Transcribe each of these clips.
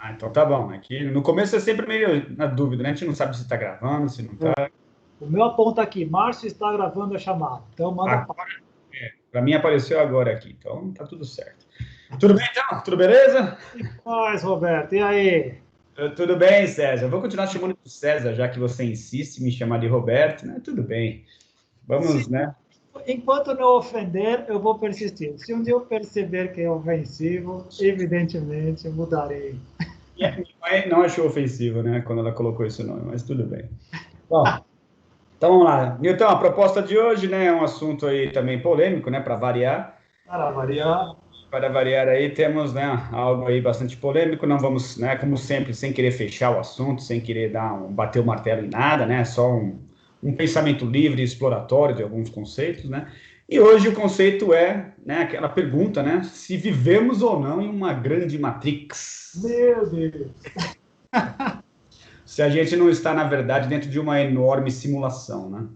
Ah, então tá bom. Aqui no começo é sempre meio na dúvida, né? A gente não sabe se está gravando, se não está. O meu aponta aqui, Márcio está gravando a chamada. Então manda a Agora, para mim apareceu agora aqui, então tá tudo certo. Tudo bem então? Tudo beleza? paz, Roberto. E aí? Tudo bem, César. Eu vou continuar chamando de César, já que você insiste em me chamar de Roberto, né? Tudo bem. Se, Vamos, né? enquanto não ofender, eu vou persistir. Se um dia eu perceber que é ofensivo, evidentemente eu mudarei. E a minha mãe não achou ofensivo, né? Quando ela colocou esse nome, mas tudo bem. Bom, então vamos lá. Então, a proposta de hoje, né, é um assunto aí também polêmico, né? Para variar. Para variar. Para variar aí, temos, né, algo aí bastante polêmico. Não vamos, né, como sempre, sem querer fechar o assunto, sem querer bater o martelo em nada, né? Só um pensamento livre e exploratório de alguns conceitos, né? E hoje o conceito é, né, aquela pergunta, né? Se vivemos ou não em uma grande Matrix. Meu Deus. Se a gente não está, na verdade, dentro de uma enorme simulação, né?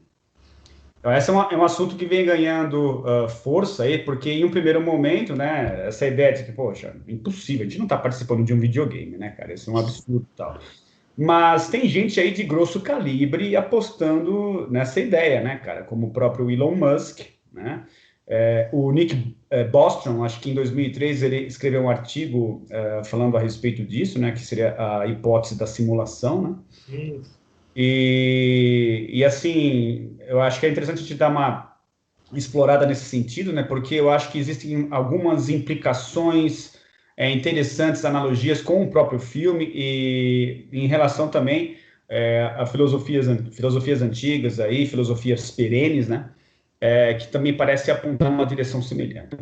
Então, esse é um assunto que vem ganhando força aí, porque em um primeiro momento, né, essa ideia de que, poxa, impossível, a gente não está participando de um videogame, né, cara? Isso é um absurdo e tal. Mas tem gente aí de grosso calibre apostando nessa ideia, né, cara? Como o próprio Elon Musk, né? O Nick Bostrom, acho que em 2003 ele escreveu um artigo falando a respeito disso, né? Que seria a hipótese da simulação, né? Isso. E assim, eu acho que é interessante a gente dar uma explorada nesse sentido, né? Porque eu acho que existem algumas implicações interessantes, analogias com o próprio filme e em relação também a filosofias antigas aí, filosofias perenes, né? Que também parece apontar uma direção semelhante.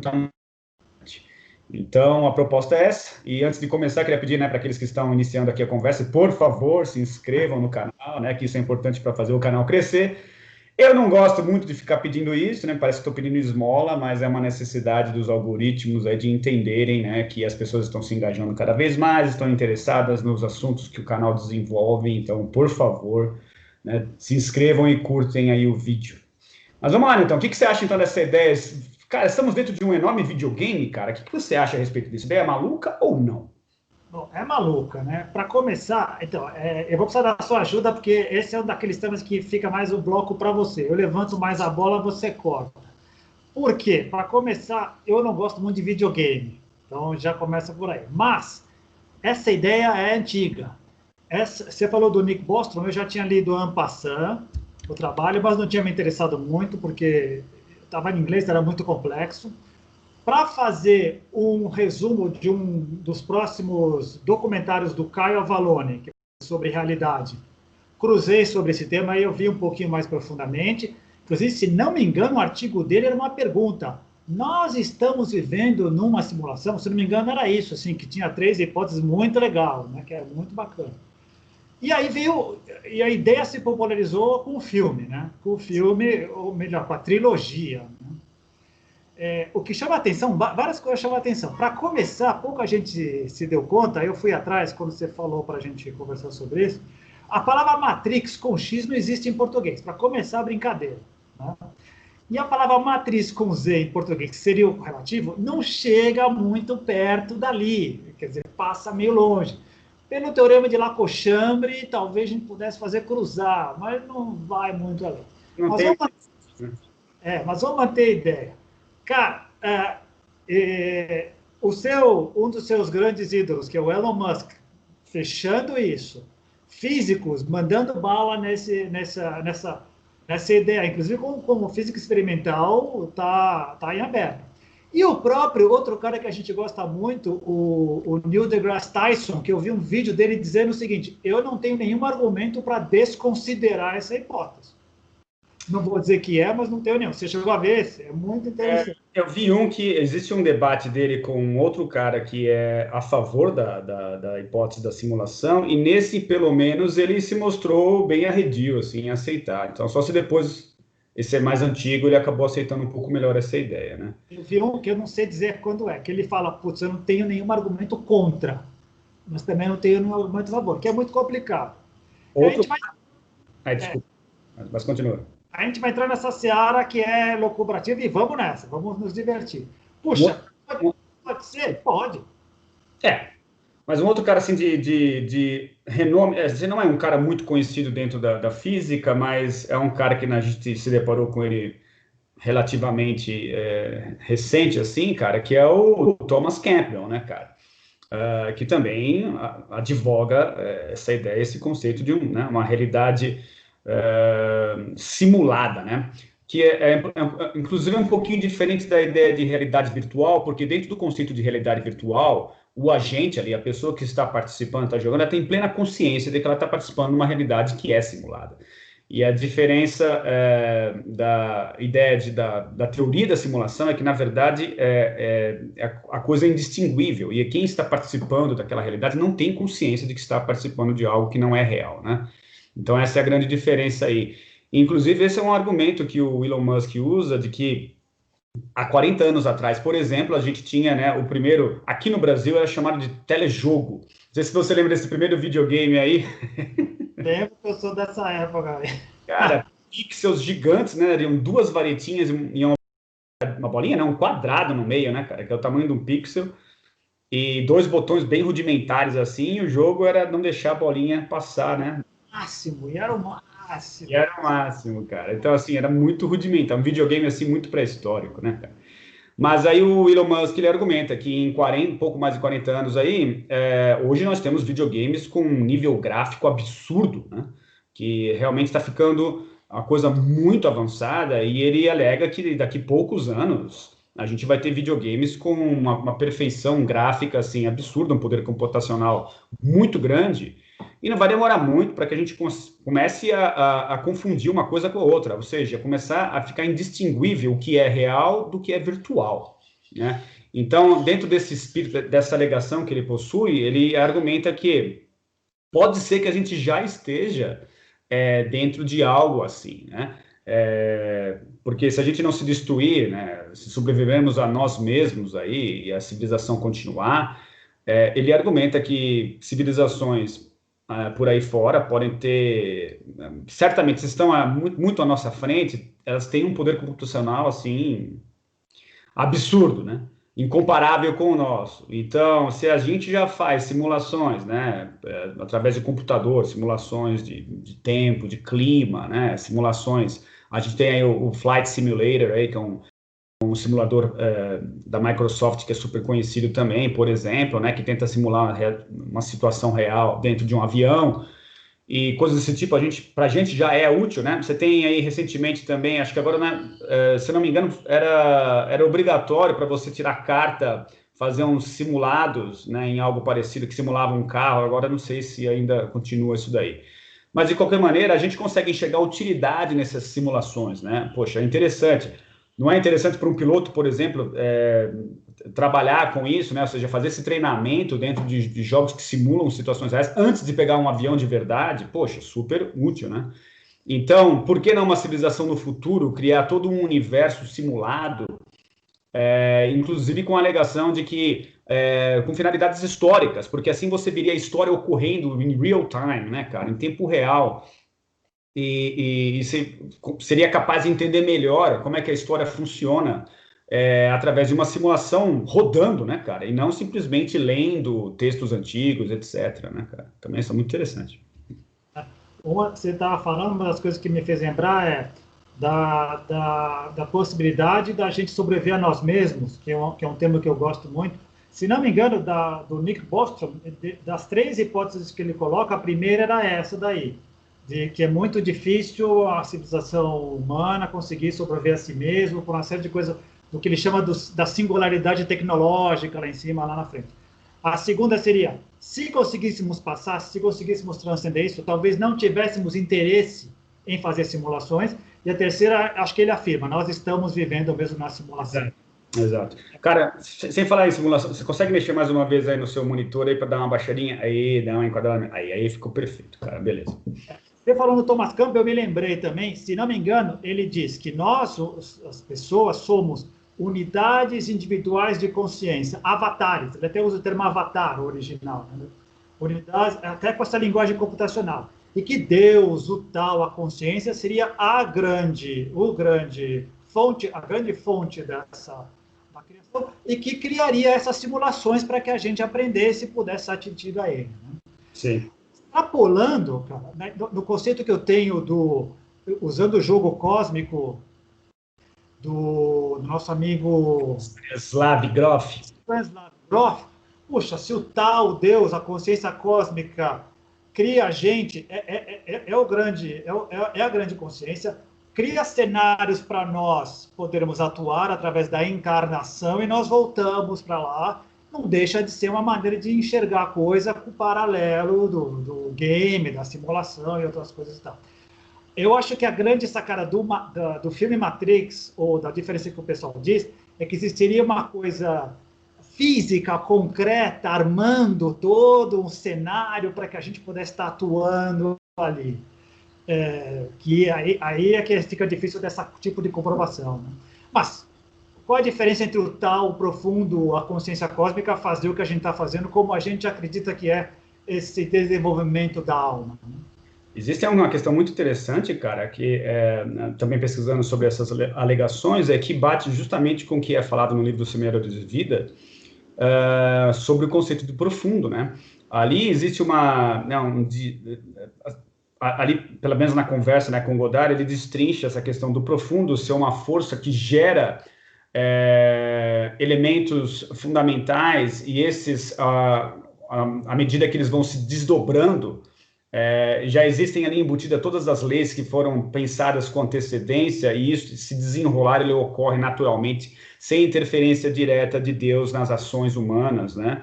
Então, a proposta é essa. E antes de começar, queria pedir, né, para aqueles que estão iniciando aqui a conversa, por favor, se inscrevam no canal, né, que isso é importante para fazer o canal crescer. Eu não gosto muito de ficar pedindo isso, né? Parece que estou pedindo esmola, mas é uma necessidade dos algoritmos de entenderem, né, que as pessoas estão se engajando cada vez mais, estão interessadas nos assuntos que o canal desenvolve. Então, por favor, né, se inscrevam e curtem aí o vídeo. Mas vamos lá, então. O que você acha então dessa ideia? Cara, estamos dentro de um enorme videogame, cara. O que você acha a respeito disso? Ideia maluca ou não? Bom, é maluca, né? Para começar, então, eu vou precisar da sua ajuda, porque esse é um daqueles temas que fica mais um bloco para você. Eu levanto mais a bola, você corta. Por quê? Para começar, eu não gosto muito de videogame. Então já começa por aí. Mas essa ideia é antiga. Você falou do Nick Bostrom, eu já tinha lido en passant, o trabalho, mas não tinha me interessado muito, porque estava em inglês, era muito complexo. Para fazer um resumo de um dos próximos documentários do Caio Avalone, que é sobre realidade, cruzei sobre esse tema e eu vi um pouquinho mais profundamente. Inclusive, se não me engano, o artigo dele era uma pergunta. Nós estamos vivendo numa simulação? Se não me engano, era isso, assim, que tinha três hipóteses muito legal, né, que era muito bacana. E aí veio, e a ideia se popularizou com o filme, né? Com o filme, ou melhor, com a trilogia. Né? O que chama atenção, várias coisas chamam atenção. Para começar, pouca gente se deu conta, eu fui atrás quando você falou para a gente conversar sobre isso. A palavra Matrix com X não existe em português, para começar a brincadeira. Né? E a palavra matriz com Z em português, que seria o relativo, não chega muito perto dali, quer dizer, passa meio longe. Pelo teorema de Lacochambre, talvez a gente pudesse fazer cruzar, mas não vai muito além. Não Mas tem. vamos, mas vamos manter a ideia. Cara, um dos seus grandes ídolos, que é o Elon Musk, fechando isso, físicos mandando bala nessa ideia, inclusive como física experimental está em aberto. E o próprio outro cara que a gente gosta muito, o Neil deGrasse Tyson, que eu vi um vídeo dele dizendo o seguinte: eu não tenho nenhum argumento para desconsiderar essa hipótese. Não vou dizer que é, mas não tenho nenhum. Você chegou a ver esse? É muito interessante. Eu vi que existe um debate dele com outro cara que é a favor da hipótese da simulação, e nesse, pelo menos, ele se mostrou bem arredio, assim, em aceitar. Então, só se depois esse é mais antigo, ele acabou aceitando um pouco melhor essa ideia, né? Eu vi um que eu não sei dizer quando é, que ele fala, putz, eu não tenho nenhum argumento contra, mas também não tenho nenhum argumento a favor, que é muito complicado. A Outro. gente vai, Ai, é, desculpa, mas continua. a gente vai entrar nessa seara que é locubrativa e vamos nessa, vamos nos divertir. Um outro- Puxa, pode ser? Pode. É. Mas um outro cara assim de renome, você não é um cara muito conhecido dentro da física, mas é um cara que a gente se deparou com ele relativamente recente, assim, cara, que é o Thomas Campbell, né, cara? Que também advoga essa ideia, esse conceito de uma realidade simulada, né? Que inclusive, um pouquinho diferente da ideia de realidade virtual, porque dentro do conceito de realidade virtual, o agente ali, a pessoa que está participando, está jogando, ela tem plena consciência de que ela está participando de uma realidade que é simulada. E a diferença da ideia da teoria da simulação é que, na verdade, a coisa é indistinguível. E quem está participando daquela realidade não tem consciência de que está participando de algo que não é real, né? Então, essa é a grande diferença aí. Inclusive, esse é um argumento que o Elon Musk usa, de que há 40 anos atrás, por exemplo, a gente tinha, né, o primeiro, aqui no Brasil, era chamado de telejogo. Não sei se você lembra desse primeiro videogame aí. Lembro que eu sou dessa época, velho. Cara, pixels gigantes, né? Eram duas varetinhas e uma bolinha, não, um quadrado no meio, né, cara? Que é o tamanho de um pixel. E dois botões bem rudimentares assim. E o jogo era não deixar a bolinha passar, né? Máximo, e era o máximo. E era o máximo, cara. Então, assim, era muito rudimentar. Um videogame, assim, muito pré-histórico, né, cara? Mas aí o Elon Musk, ele argumenta que em 40, pouco mais de 40 anos aí, hoje nós temos videogames com um nível gráfico absurdo, né? Que realmente está ficando uma coisa muito avançada e ele alega que daqui a poucos anos a gente vai ter videogames com uma perfeição gráfica assim absurda, um poder computacional muito grande e não vai demorar muito para que a gente comece a confundir uma coisa com a outra, ou seja, começar a ficar indistinguível o que é real do que é virtual, né? Então, dentro desse espírito, dessa alegação que ele possui, ele argumenta que pode ser que a gente já esteja dentro de algo assim, né? Porque se a gente não se destruir, né, se sobrevivermos a nós mesmos aí e a civilização continuar, ele argumenta que civilizações por aí fora podem ter, certamente, se estão muito, muito à nossa frente, elas têm um poder computacional assim absurdo, né? Incomparável com o nosso. Então, se a gente já faz simulações, né, através de computador, simulações de tempo, de clima, né, simulações. A gente tem aí o Flight Simulator, aí, que é um simulador da Microsoft que é super conhecido também, por exemplo, né, que tenta simular uma situação real dentro de um avião e coisas desse tipo, para a gente já é útil, né? Você tem aí recentemente também, acho que agora, né, se não me engano, era obrigatório para você tirar carta, fazer uns simulados, né, em algo parecido que simulava um carro, agora não sei se ainda continua isso daí. Mas, de qualquer maneira, a gente consegue enxergar utilidade nessas simulações, né? Poxa, é interessante. Não é interessante para um piloto, por exemplo, trabalhar com isso, né? Ou seja, fazer esse treinamento dentro de jogos que simulam situações reais antes de pegar um avião de verdade? Poxa, super útil, né? Então, por que não uma civilização no futuro criar todo um universo simulado, inclusive com a alegação de que com finalidades históricas, porque assim você veria a história ocorrendo em real time, né, cara, em tempo real, e seria capaz de entender melhor como é que a história funciona através de uma simulação rodando, né, cara, e não simplesmente lendo textos antigos, etc, né, cara. Também isso é muito interessante. Você estava falando, uma das coisas que me fez lembrar da possibilidade da gente sobreviver a nós mesmos, que é um tema que eu gosto muito. Se não me engano, do Nick Bostrom, das três hipóteses que ele coloca, a primeira era essa daí, de que é muito difícil a civilização humana conseguir sobreviver a si mesmo por uma série de coisas, do que ele chama da singularidade tecnológica lá em cima, lá na frente. A segunda seria, se conseguíssemos passar, se conseguíssemos transcender isso, talvez não tivéssemos interesse em fazer simulações. E a terceira, acho que ele afirma, nós estamos vivendo mesmo na simulação. Exato. Cara, sem falar em simulação, você consegue mexer mais uma vez aí no seu monitor aí para dar uma baixadinha? Aí, dá uma enquadrada. Aí ficou perfeito, cara, beleza. Você falou no Thomas Campbell, eu me lembrei também, se não me engano, ele diz que nós, as pessoas, somos unidades individuais de consciência, avatares. Ele até usa o termo avatar original, né? Unidades, até com essa linguagem computacional. E que Deus, o tal, a consciência, seria a grande fonte da criação, e que criaria essas simulações para que a gente aprendesse e pudesse atingir a ele. Né? Sim. Extrapolando, cara, né, no conceito que eu tenho usando o jogo cósmico do nosso amigo Stanislav Grof. Puxa, se o tal Deus, a consciência cósmica, cria a gente, é a grande consciência, cria cenários para nós podermos atuar através da encarnação e nós voltamos para lá. Não deixa de ser uma maneira de enxergar a coisa com o paralelo do game, da simulação e outras coisas e tal. Eu acho que a grande sacada do filme Matrix, ou da diferença que o pessoal diz, é que existiria uma coisa física, concreta, armando todo um cenário para que a gente pudesse estar atuando ali. Que aí é que fica difícil desse tipo de comprovação. Né? Mas qual a diferença entre o tal, o profundo, a consciência cósmica, fazer o que a gente está fazendo, como a gente acredita que é esse desenvolvimento da alma? Né? Existe uma questão muito interessante, cara, que também pesquisando sobre essas alegações, que bate justamente com o que é falado no livro do Semeador de Vida, sobre o conceito do profundo, né? Ali existe ali, pelo menos na conversa, né, com o Godard, ele destrincha essa questão do profundo ser uma força que gera elementos fundamentais, e esses, à medida que eles vão se desdobrando, já existem ali embutidas todas as leis que foram pensadas com antecedência, e isso, se desenrolar, ele ocorre naturalmente, sem interferência direta de Deus nas ações humanas, né?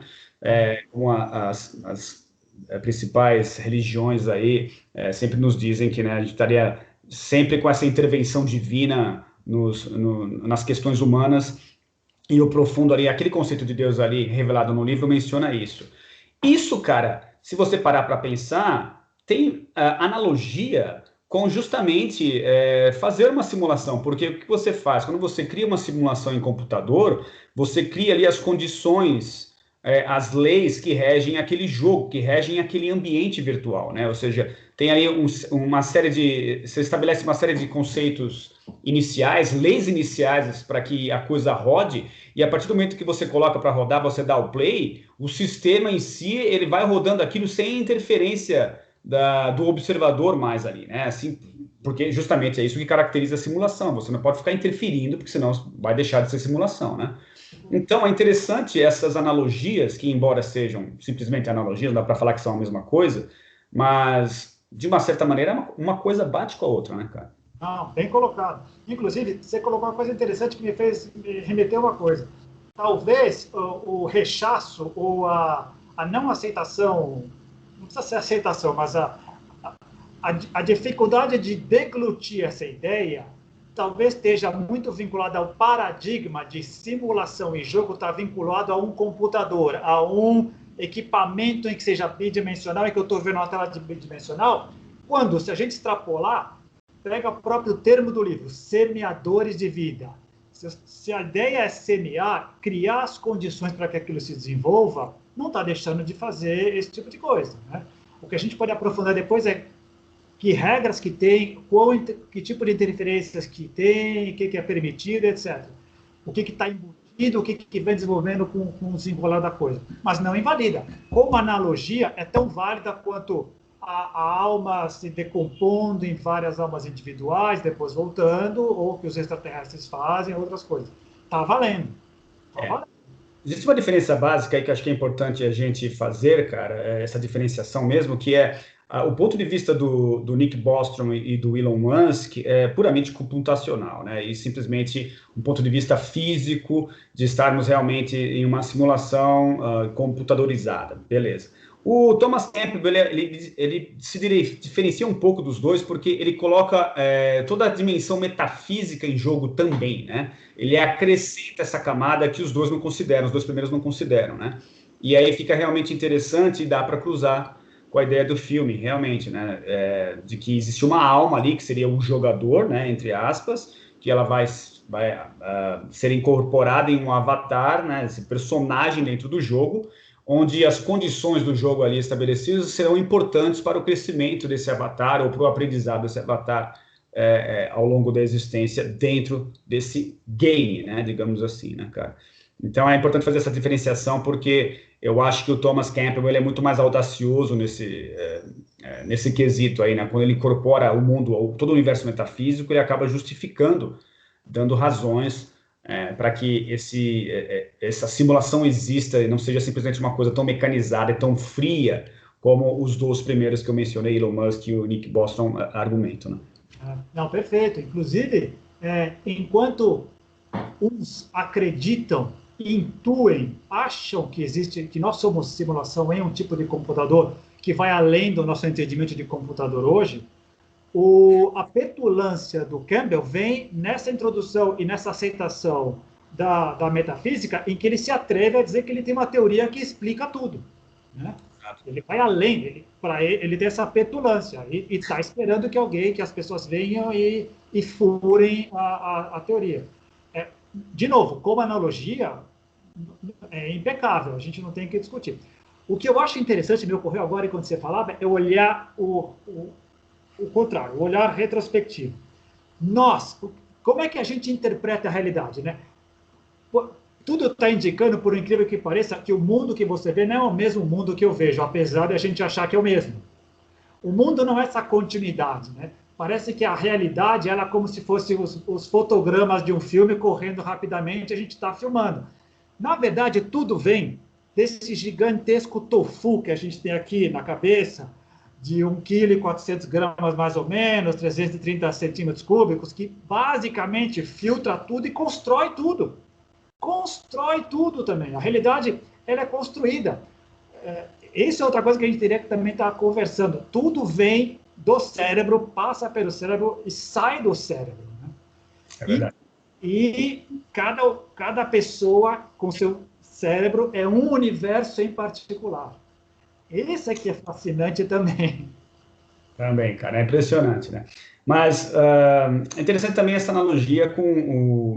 Como as principais religiões aí sempre nos dizem que, né, a gente estaria sempre com essa intervenção divina nas questões humanas, e o profundo ali, aquele conceito de Deus ali revelado no livro menciona isso. Isso, cara, se você parar para pensar, tem analogia com justamente fazer uma simulação, porque o que você faz? Quando você cria uma simulação em computador, você cria ali as condições, as leis que regem aquele jogo, que regem aquele ambiente virtual, né? Ou seja, tem aí uma série você estabelece uma série de conceitos iniciais, leis iniciais para que a coisa rode, e a partir do momento que você coloca para rodar, você dá o play, o sistema em si, ele vai rodando aquilo sem interferência do observador mais ali, né? Assim, porque justamente é isso que caracteriza a simulação. Você não pode ficar interferindo, porque senão vai deixar de ser simulação, né? Então, é interessante essas analogias, que embora sejam simplesmente analogias, não dá para falar que são a mesma coisa, mas, de uma certa maneira, uma coisa bate com a outra, né, cara? Não, bem colocado. Inclusive, você colocou uma coisa interessante que me fez remeter uma coisa. Talvez o rechaço ou a não aceitação, não precisa ser aceitação, mas a dificuldade de deglutir essa ideia talvez esteja muito vinculada ao paradigma de simulação e jogo, está vinculado a um computador, a um equipamento em que seja bidimensional, e que eu estou vendo uma tela de bidimensional, quando, se a gente extrapolar, pega o próprio termo do livro, semeadores de vida. Se a ideia é semear, criar as condições para que aquilo se desenvolva, não está deixando de fazer esse tipo de coisa. Né? O que a gente pode aprofundar depois é que regras que tem, que tipo de interferências que tem, o que é permitido, etc. O que está embutido, o que vem desenvolvendo com o desenrolar da coisa. Mas não invalida. Como analogia, é tão válida quanto a alma se decompondo em várias almas individuais, depois voltando, ou que os extraterrestres fazem, outras coisas. Está valendo. Tá valendo. Existe uma diferença básica aí que acho que é importante a gente fazer, cara, essa diferenciação mesmo, que é o ponto de vista do Nick Bostrom e do Elon Musk é puramente computacional, né? E simplesmente um ponto de vista físico de estarmos realmente em uma simulação computadorizada, beleza. O Thomas Campbell, ele se diferencia um pouco dos dois, porque ele coloca toda a dimensão metafísica em jogo também, né? Ele acrescenta essa camada que os dois não consideram, os dois primeiros não consideram, né? E aí fica realmente interessante e dá para cruzar com a ideia do filme, realmente, né? De que existe uma alma ali, que seria o jogador, né? Entre aspas, que ela vai ser incorporada em um avatar, né? Esse personagem dentro do jogo, onde as condições do jogo ali estabelecidas serão importantes para o crescimento desse avatar ou para o aprendizado desse avatar ao longo da existência dentro desse game, né, digamos assim, né, cara? Então é importante fazer essa diferenciação, porque eu acho que o Thomas Campbell ele é muito mais audacioso nesse quesito aí, né? Quando ele incorpora o mundo, todo o universo metafísico, ele acaba justificando, dando razões para que essa simulação exista e não seja simplesmente uma coisa tão mecanizada e tão fria como os dois primeiros que eu mencionei, Elon Musk e o Nick Bostrom, argumentam, né? Não, perfeito. Inclusive, enquanto uns acreditam, intuem, acham que existe, que nós somos simulação em um tipo de computador que vai além do nosso entendimento de computador hoje, a petulância do Campbell vem nessa introdução e nessa aceitação da metafísica, em que ele se atreve a dizer que ele tem uma teoria que explica tudo, né? Ele vai além, ele tem essa petulância e está esperando que as pessoas venham e furem a teoria. De novo, como analogia, é impecável, a gente não tem que discutir. O que eu acho interessante, me ocorreu agora enquanto você falava, é olhar o contrário, o olhar retrospectivo. Nós, como é que a gente interpreta a realidade, né? Tudo está indicando, por incrível que pareça, que o mundo que você vê não é o mesmo mundo que eu vejo, apesar de a gente achar que é o mesmo. O mundo não é essa continuidade, né? Parece que a realidade ela é como se fossem os fotogramas de um filme correndo rapidamente, a gente está filmando. Na verdade, tudo vem desse gigantesco tofu que a gente tem aqui na cabeça, de 1,4 kg mais ou menos, 330 centímetros cúbicos, que basicamente filtra tudo e constrói tudo. Constrói tudo também. A realidade ela é construída. Isso é outra coisa que a gente teria que também estar conversando. Tudo vem do cérebro, passa pelo cérebro e sai do cérebro, né? É verdade. E cada pessoa com seu cérebro é um universo em particular. Esse aqui é fascinante também. Também, cara, é impressionante, né? Mas é interessante também essa analogia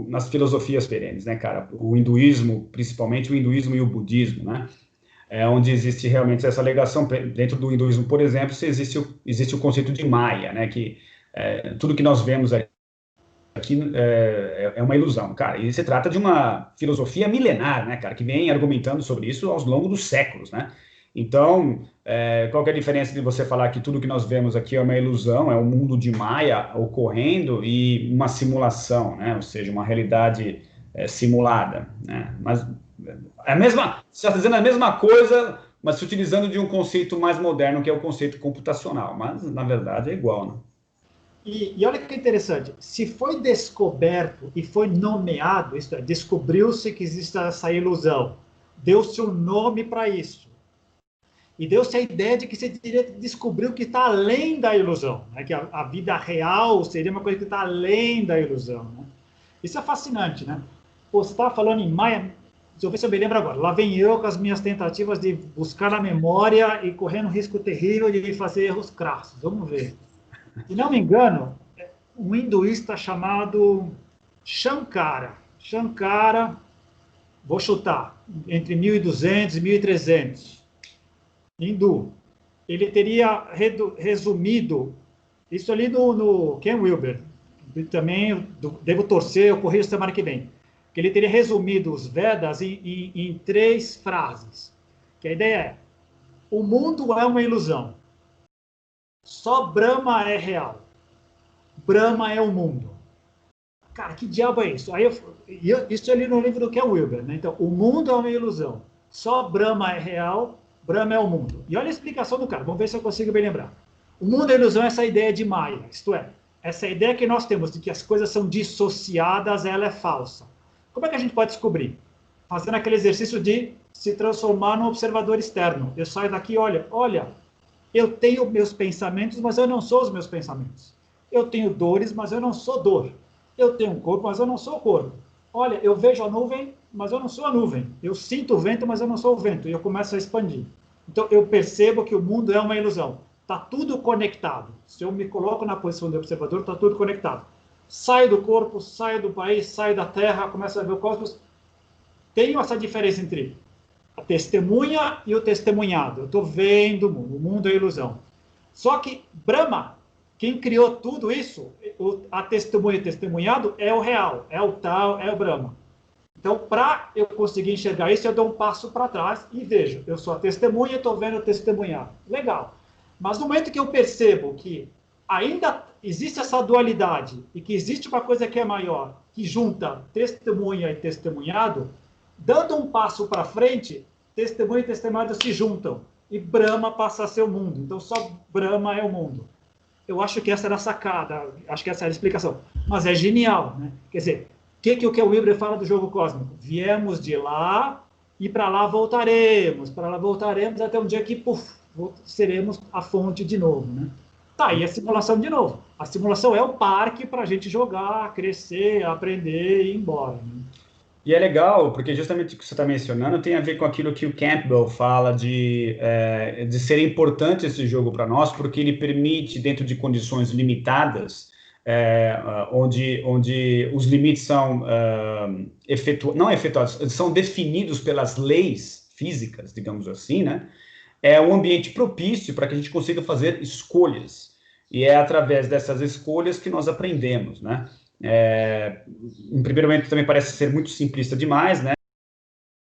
nas filosofias perenes, né, cara? O hinduísmo, principalmente o hinduísmo e o budismo, né? Onde existe realmente essa ligação. Dentro do hinduísmo, por exemplo, existe o conceito de Maya, né? Que tudo que nós vemos aqui é uma ilusão, cara. E se trata de uma filosofia milenar, né, cara? Que vem argumentando sobre isso ao longo dos séculos, né? Então, qual que é a diferença de você falar que tudo que nós vemos aqui é uma ilusão, é um mundo de Maia ocorrendo e uma simulação, né? Ou seja, uma realidade simulada, né? Mas você está dizendo a mesma coisa, mas se utilizando de um conceito mais moderno, que é o conceito computacional. Mas, na verdade, é igual, né? E olha que interessante, se foi descoberto e foi nomeado, isto é, descobriu-se que existe essa ilusão, deu-se um nome para isso. E deu-se a ideia de que você teria que descobrir o que está além da ilusão, né? Que a vida real seria uma coisa que está além da ilusão, né? Isso é fascinante, né? Pô, você estava falando em Maia, deixa eu ver se eu me lembro agora. Lá vem eu com as minhas tentativas de buscar na memória e correndo um risco terrível de fazer erros crassos. Vamos ver. Se não me engano, um hinduísta chamado Shankara. Shankara, vou chutar, entre 1200 e 1300. Hindu. Ele teria resumido, isso ali no Ken Wilber, também devo torcer, eu corrijo semana que vem, que ele teria resumido os Vedas em 3 frases. Que a ideia é, o mundo é uma ilusão. Só Brahma é real. Brahma é o mundo. Cara, que diabo é isso? Isso ali no livro do Ken Wilber, né? Então, o mundo é uma ilusão. Só Brahma é real, Brahma é o mundo. E olha a explicação do cara, vamos ver se eu consigo bem lembrar. O mundo é ilusão, essa ideia de Maya, isto é, essa ideia que nós temos de que as coisas são dissociadas, ela é falsa. Como é que a gente pode descobrir? Fazendo aquele exercício de se transformar num observador externo. Eu saio daqui e olha, eu tenho meus pensamentos, mas eu não sou os meus pensamentos. Eu tenho dores, mas eu não sou dor. Eu tenho um corpo, mas eu não sou o corpo. Olha, eu vejo a nuvem, mas eu não sou a nuvem. Eu sinto o vento, mas eu não sou o vento. E eu começo a expandir. Então, eu percebo que o mundo é uma ilusão. Está tudo conectado. Se eu me coloco na posição de observador, está tudo conectado. Saio do corpo, saio do país, saio da Terra, começo a ver o cosmos. Tenho essa diferença entre a testemunha e o testemunhado. Eu estou vendo o mundo é ilusão. Só que Brahma Quem criou tudo isso, a testemunha e testemunhado, é o real, é o tal, é o Brahma. Então, para eu conseguir enxergar isso, eu dou um passo para trás e vejo, eu sou a testemunha e estou vendo o testemunhado. Legal. Mas no momento que eu percebo que ainda existe essa dualidade e que existe uma coisa que é maior, que junta testemunha e testemunhado, dando um passo para frente, testemunha e testemunhado se juntam e Brahma passa a ser o mundo. Então, só Brahma é o mundo. Eu acho que essa era a sacada, acho que essa era a explicação. Mas é genial, né? Quer dizer, o que o Wilber fala do jogo cósmico? Viemos de lá e para lá voltaremos. Para lá voltaremos até um dia que seremos a fonte de novo, né? Tá aí a simulação de novo. A simulação é o parque para a gente jogar, crescer, aprender e ir embora, né? E é legal, porque justamente o que você está mencionando tem a ver com aquilo que o Campbell fala de ser importante esse jogo para nós, porque ele permite, dentro de condições limitadas, onde os limites são não efetuados, são definidos pelas leis físicas, digamos assim, né? É um ambiente propício para que a gente consiga fazer escolhas. E é através dessas escolhas que nós aprendemos, né? Em primeiro momento também parece ser muito simplista demais, né?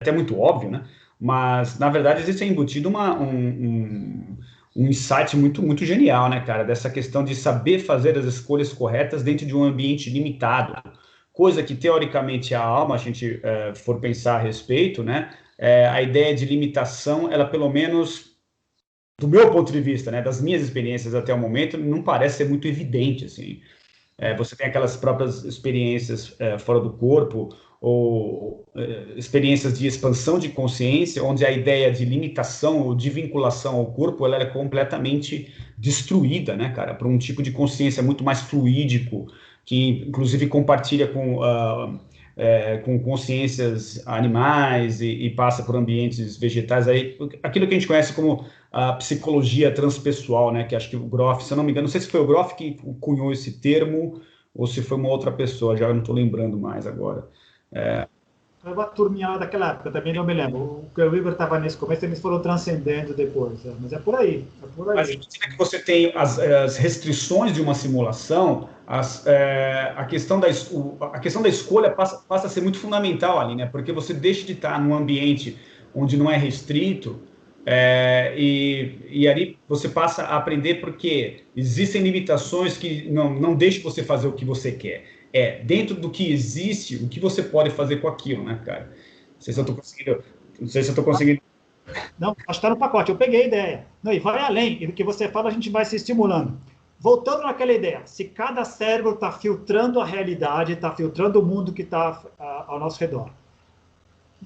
Até muito óbvio, né? Mas, na verdade, existe embutido um insight muito genial, né, cara? Dessa questão de saber fazer as escolhas corretas dentro de um ambiente limitado. Coisa que, teoricamente, a alma, a gente for pensar a respeito, né? A ideia de limitação, ela pelo menos, do meu ponto de vista, né, das minhas experiências até o momento, não parece ser muito evidente, assim. Você tem aquelas próprias experiências fora do corpo, ou experiências de expansão de consciência, onde a ideia de limitação ou de vinculação ao corpo, ela é completamente destruída, né, cara, para um tipo de consciência muito mais fluídico, que inclusive compartilha com consciências animais e passa por ambientes vegetais, aí, aquilo que a gente conhece como a psicologia transpessoal, né, que acho que o Groff, se eu não me engano, não sei se foi o Groff que cunhou esse termo, ou se foi uma outra pessoa, já não estou lembrando mais agora. Foi uma turminha daquela época, também não me lembro. O Weber estava nesse começo, eles foram transcendendo depois. Mas é por aí, é por aí. Mas à medida que você tem as restrições de uma simulação, a questão da escolha passa a ser muito fundamental ali, né? Porque você deixa de estar num ambiente onde não é restrito, e ali você passa a aprender porque existem limitações que não deixam você fazer o que você quer. Dentro do que existe, o que você pode fazer com aquilo, né, cara? Não sei se eu estou conseguindo. Não, acho que está no pacote, eu peguei a ideia. Não, e vai além, e do que você fala, a gente vai se estimulando. Voltando naquela ideia, se cada cérebro está filtrando a realidade, está filtrando o mundo que está ao nosso redor,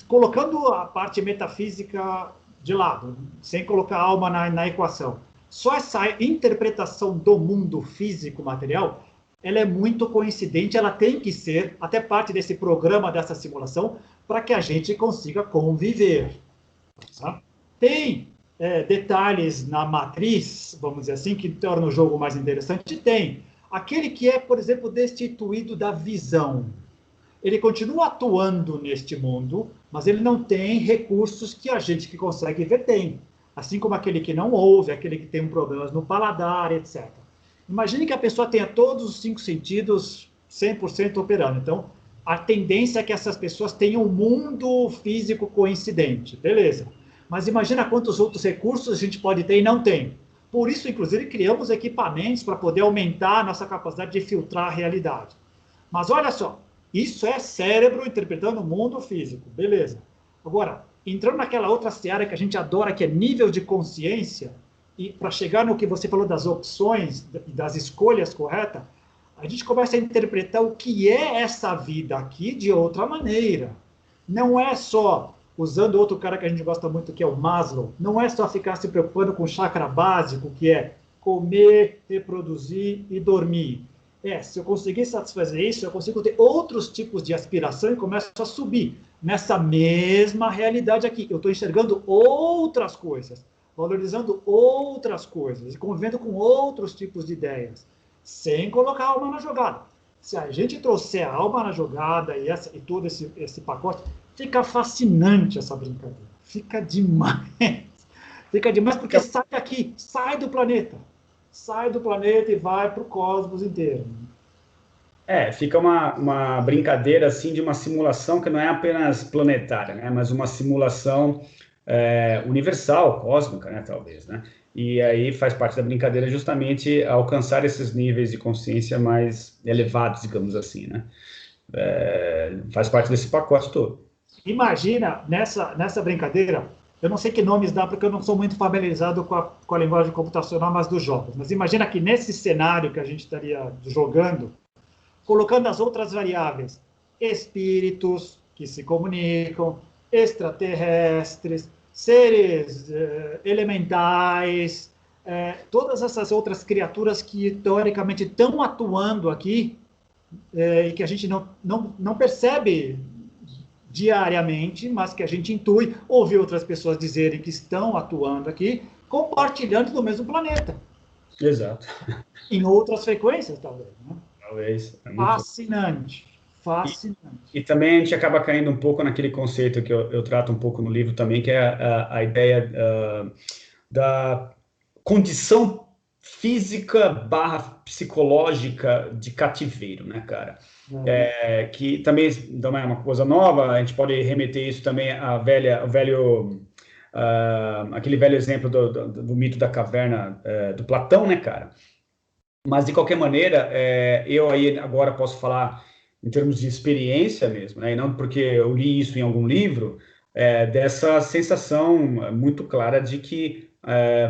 colocando a parte metafísica de lado, sem colocar a alma na equação, só essa interpretação do mundo físico material, ela é muito coincidente, ela tem que ser até parte desse programa, dessa simulação, para que a gente consiga conviver. Tá? Tem detalhes na matriz, vamos dizer assim, que torna o jogo mais interessante? Tem. Aquele que é, por exemplo, destituído da visão. Ele continua atuando neste mundo, mas ele não tem recursos que a gente que consegue ver tem. Assim como aquele que não ouve, aquele que tem problemas no paladar, etc. Imagine que a pessoa tenha todos os 5 sentidos 100% operando. Então, a tendência é que essas pessoas tenham um mundo físico coincidente. Beleza. Mas imagina quantos outros recursos a gente pode ter e não tem. Por isso, inclusive, criamos equipamentos para poder aumentar a nossa capacidade de filtrar a realidade. Mas olha só, isso é cérebro interpretando o mundo físico. Beleza. Agora, entrando naquela outra seara que a gente adora, que é nível de consciência, e para chegar no que você falou das opções, das escolhas corretas, a gente começa a interpretar o que é essa vida aqui de outra maneira. Não é só, usando outro cara que a gente gosta muito, que é o Maslow, não é só ficar se preocupando com o chakra básico, que é comer, reproduzir e dormir. Se eu conseguir satisfazer isso, eu consigo ter outros tipos de aspiração e começo a subir nessa mesma realidade aqui. Eu estou enxergando outras coisas, valorizando outras coisas e convivendo com outros tipos de ideias, sem colocar a alma na jogada. Se a gente trouxer a alma na jogada e todo esse pacote, fica fascinante essa brincadeira. Fica demais. Fica demais porque sai daqui, sai do planeta. sai do planeta e vai para o cosmos inteiro. Fica uma brincadeira assim de uma simulação que não é apenas planetária, né? Mas uma simulação universal, cósmica, né? Talvez, né? E aí faz parte da brincadeira justamente alcançar esses níveis de consciência mais elevados, digamos assim, né? Faz parte desse pacote todo. Imagina, nessa brincadeira, eu não sei que nomes dá, porque eu não sou muito familiarizado com a linguagem computacional, mas dos jogos. Mas imagina que nesse cenário que a gente estaria jogando, colocando as outras variáveis, espíritos que se comunicam, extraterrestres, seres elementais, todas essas outras criaturas que teoricamente estão atuando aqui e que a gente não percebe diariamente, mas que a gente intui, ouve outras pessoas dizerem que estão atuando aqui, compartilhando do mesmo planeta. Exato. Em outras frequências, talvez. Né? Talvez. Fascinante. Fascinante. E também a gente acaba caindo um pouco naquele conceito que eu trato um pouco no livro também, que é a ideia da condição física barra psicológica de cativeiro, né, cara? Que também não é uma coisa nova, a gente pode remeter isso também aquele velho exemplo do mito da caverna do Platão, né, cara? Mas, de qualquer maneira, eu aí agora posso falar em termos de experiência mesmo, né? E não porque eu li isso em algum livro, dessa sensação muito clara de que,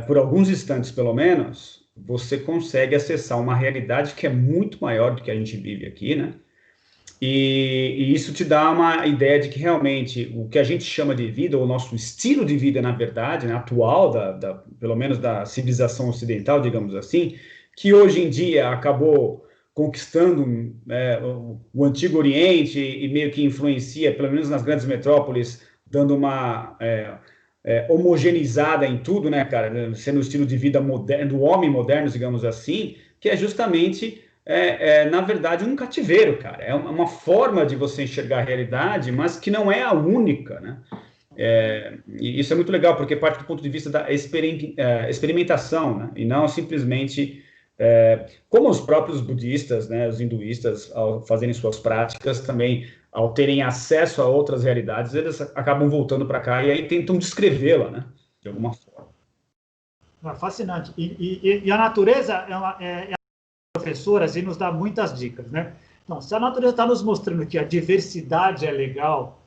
por alguns instantes, pelo menos, você consegue acessar uma realidade que é muito maior do que a gente vive aqui, né? E isso te dá uma ideia de que realmente o que a gente chama de vida, ou o nosso estilo de vida, na verdade, né, atual, pelo menos da civilização ocidental, digamos assim, que hoje em dia acabou conquistando o Antigo Oriente e meio que influencia, pelo menos nas grandes metrópoles, dando uma homogeneizada em tudo, né, cara, sendo o estilo de vida moderno, do homem moderno, digamos assim, que é justamente na verdade, um cativeiro, cara. É uma forma de você enxergar a realidade, mas que não é a única, né? E isso é muito legal, porque parte do ponto de vista da experimentação, né? E não simplesmente como os próprios budistas, né, os hinduístas, ao fazerem suas práticas, também, ao terem acesso a outras realidades, eles acabam voltando para cá e aí tentam descrevê-la, né? De alguma forma. Fascinante. E a natureza professoras e nos dá muitas dicas, né? Então, se a natureza está nos mostrando que a diversidade é legal,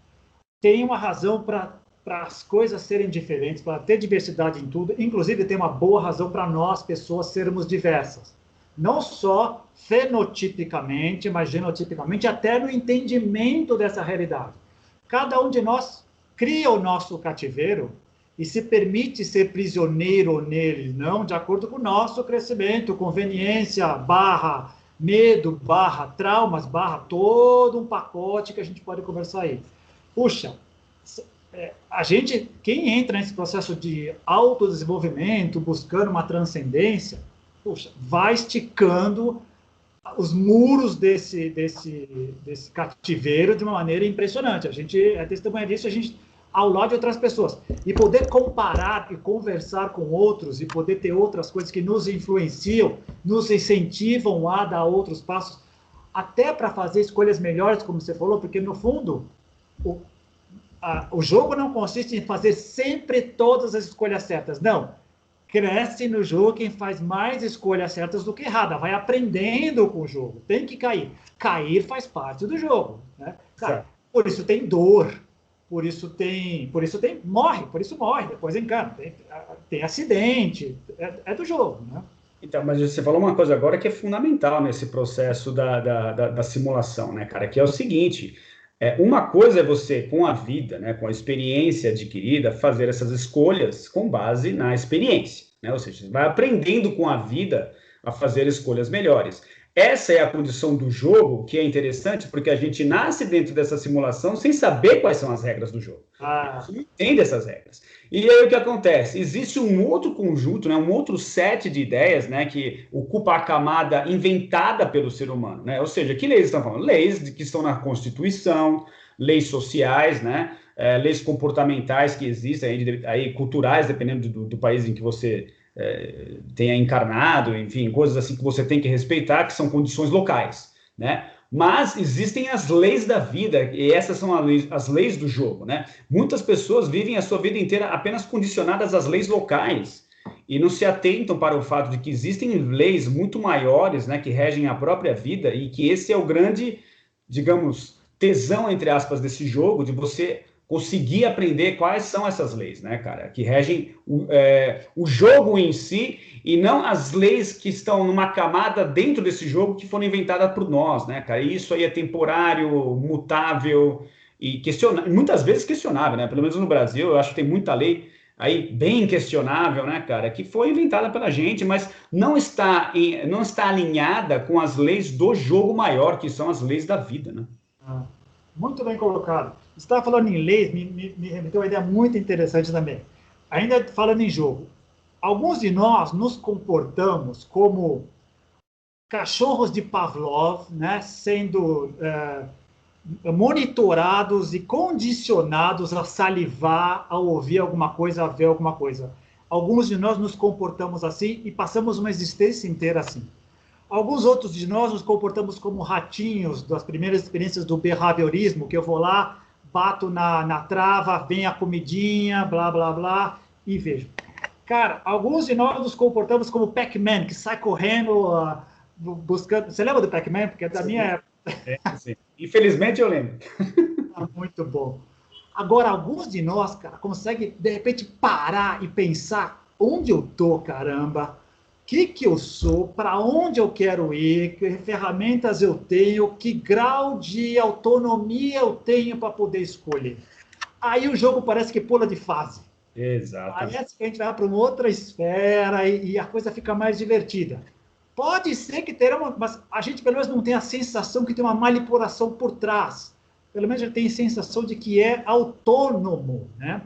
tem uma razão para as coisas serem diferentes, para ter diversidade em tudo, inclusive tem uma boa razão para nós, pessoas, sermos diversas. Não só fenotipicamente, mas genotipicamente, até no entendimento dessa realidade. Cada um de nós cria o nosso cativeiro e se permite ser prisioneiro nele, não, de acordo com o nosso crescimento, conveniência, barra medo, barra traumas, barra todo um pacote que a gente pode conversar aí. Puxa, quem entra nesse processo de autodesenvolvimento, buscando uma transcendência, puxa, vai esticando os muros desse cativeiro de uma maneira impressionante. A gente é testemunha disso, ao lado de outras pessoas. E poder comparar e conversar com outros e poder ter outras coisas que nos influenciam, nos incentivam a dar outros passos, até para fazer escolhas melhores, como você falou, porque, no fundo, o jogo não consiste em fazer sempre todas as escolhas certas. Não. Cresce no jogo quem faz mais escolhas certas do que errada. Vai aprendendo com o jogo. Tem que cair. Cair faz parte do jogo. Né? Cara, por isso tem dor. Por isso morre, depois encana, tem acidente, é do jogo, né? Então, mas você falou uma coisa agora que é fundamental nesse processo da simulação, né, cara, que é o seguinte, uma coisa é você, com a vida, né, com a experiência adquirida, fazer essas escolhas com base na experiência, né, ou seja, você vai aprendendo com a vida a fazer escolhas melhores. Essa é a condição do jogo, que é interessante, porque a gente nasce dentro dessa simulação sem saber quais são as regras do jogo. A gente não entende essas regras. E aí o que acontece? Existe um outro conjunto, né, um outro set de ideias, né, que ocupa a camada inventada pelo ser humano. Né? Ou seja, que leis estão falando? Leis que estão na Constituição, leis sociais, leis comportamentais que existem, aí culturais, dependendo do país em que você tenha encarnado, enfim, coisas assim que você tem que respeitar, que são condições locais, né? Mas existem as leis da vida, e essas são as leis do jogo, né? Muitas pessoas vivem a sua vida inteira apenas condicionadas às leis locais e não se atentam para o fato de que existem leis muito maiores, né, que regem a própria vida e que esse é o grande, digamos, tesão, entre aspas, desse jogo, de você conseguir aprender quais são essas leis, né, cara, que regem o jogo em si e não as leis que estão numa camada dentro desse jogo que foram inventadas por nós, né, cara? E isso aí é temporário, mutável e muitas vezes questionável, né? Pelo menos no Brasil, eu acho que tem muita lei aí bem questionável, né, cara, que foi inventada pela gente, mas não está alinhada com as leis do jogo maior, que são as leis da vida, né? Ah, muito bem colocado. Você estava falando em leis, me remeteu uma ideia muito interessante também. Ainda falando em jogo, alguns de nós nos comportamos como cachorros de Pavlov, né, sendo monitorados e condicionados a salivar, a ouvir alguma coisa, a ver alguma coisa. Alguns de nós nos comportamos assim e passamos uma existência inteira assim. Alguns outros de nós nos comportamos como ratinhos das primeiras experiências do behaviorismo, que eu vou lá, bato na trava, vem a comidinha, blá, blá, blá, e vejo. Cara, alguns de nós nos comportamos como Pac-Man, que sai correndo, buscando... Você lembra do Pac-Man? Porque da minha época... Sim. Infelizmente eu lembro. Muito bom. Agora, alguns de nós, cara, conseguem, de repente, parar e pensar onde eu tô, caramba, o que eu sou, para onde eu quero ir, que ferramentas eu tenho, que grau de autonomia eu tenho para poder escolher. Aí o jogo parece que pula de fase. Exato. Parece que a gente vai para uma outra esfera e a coisa fica mais divertida. Pode ser que tenha mas a gente pelo menos não tem a sensação que tem uma manipulação por trás. Pelo menos a gente tem a sensação de que é autônomo, né?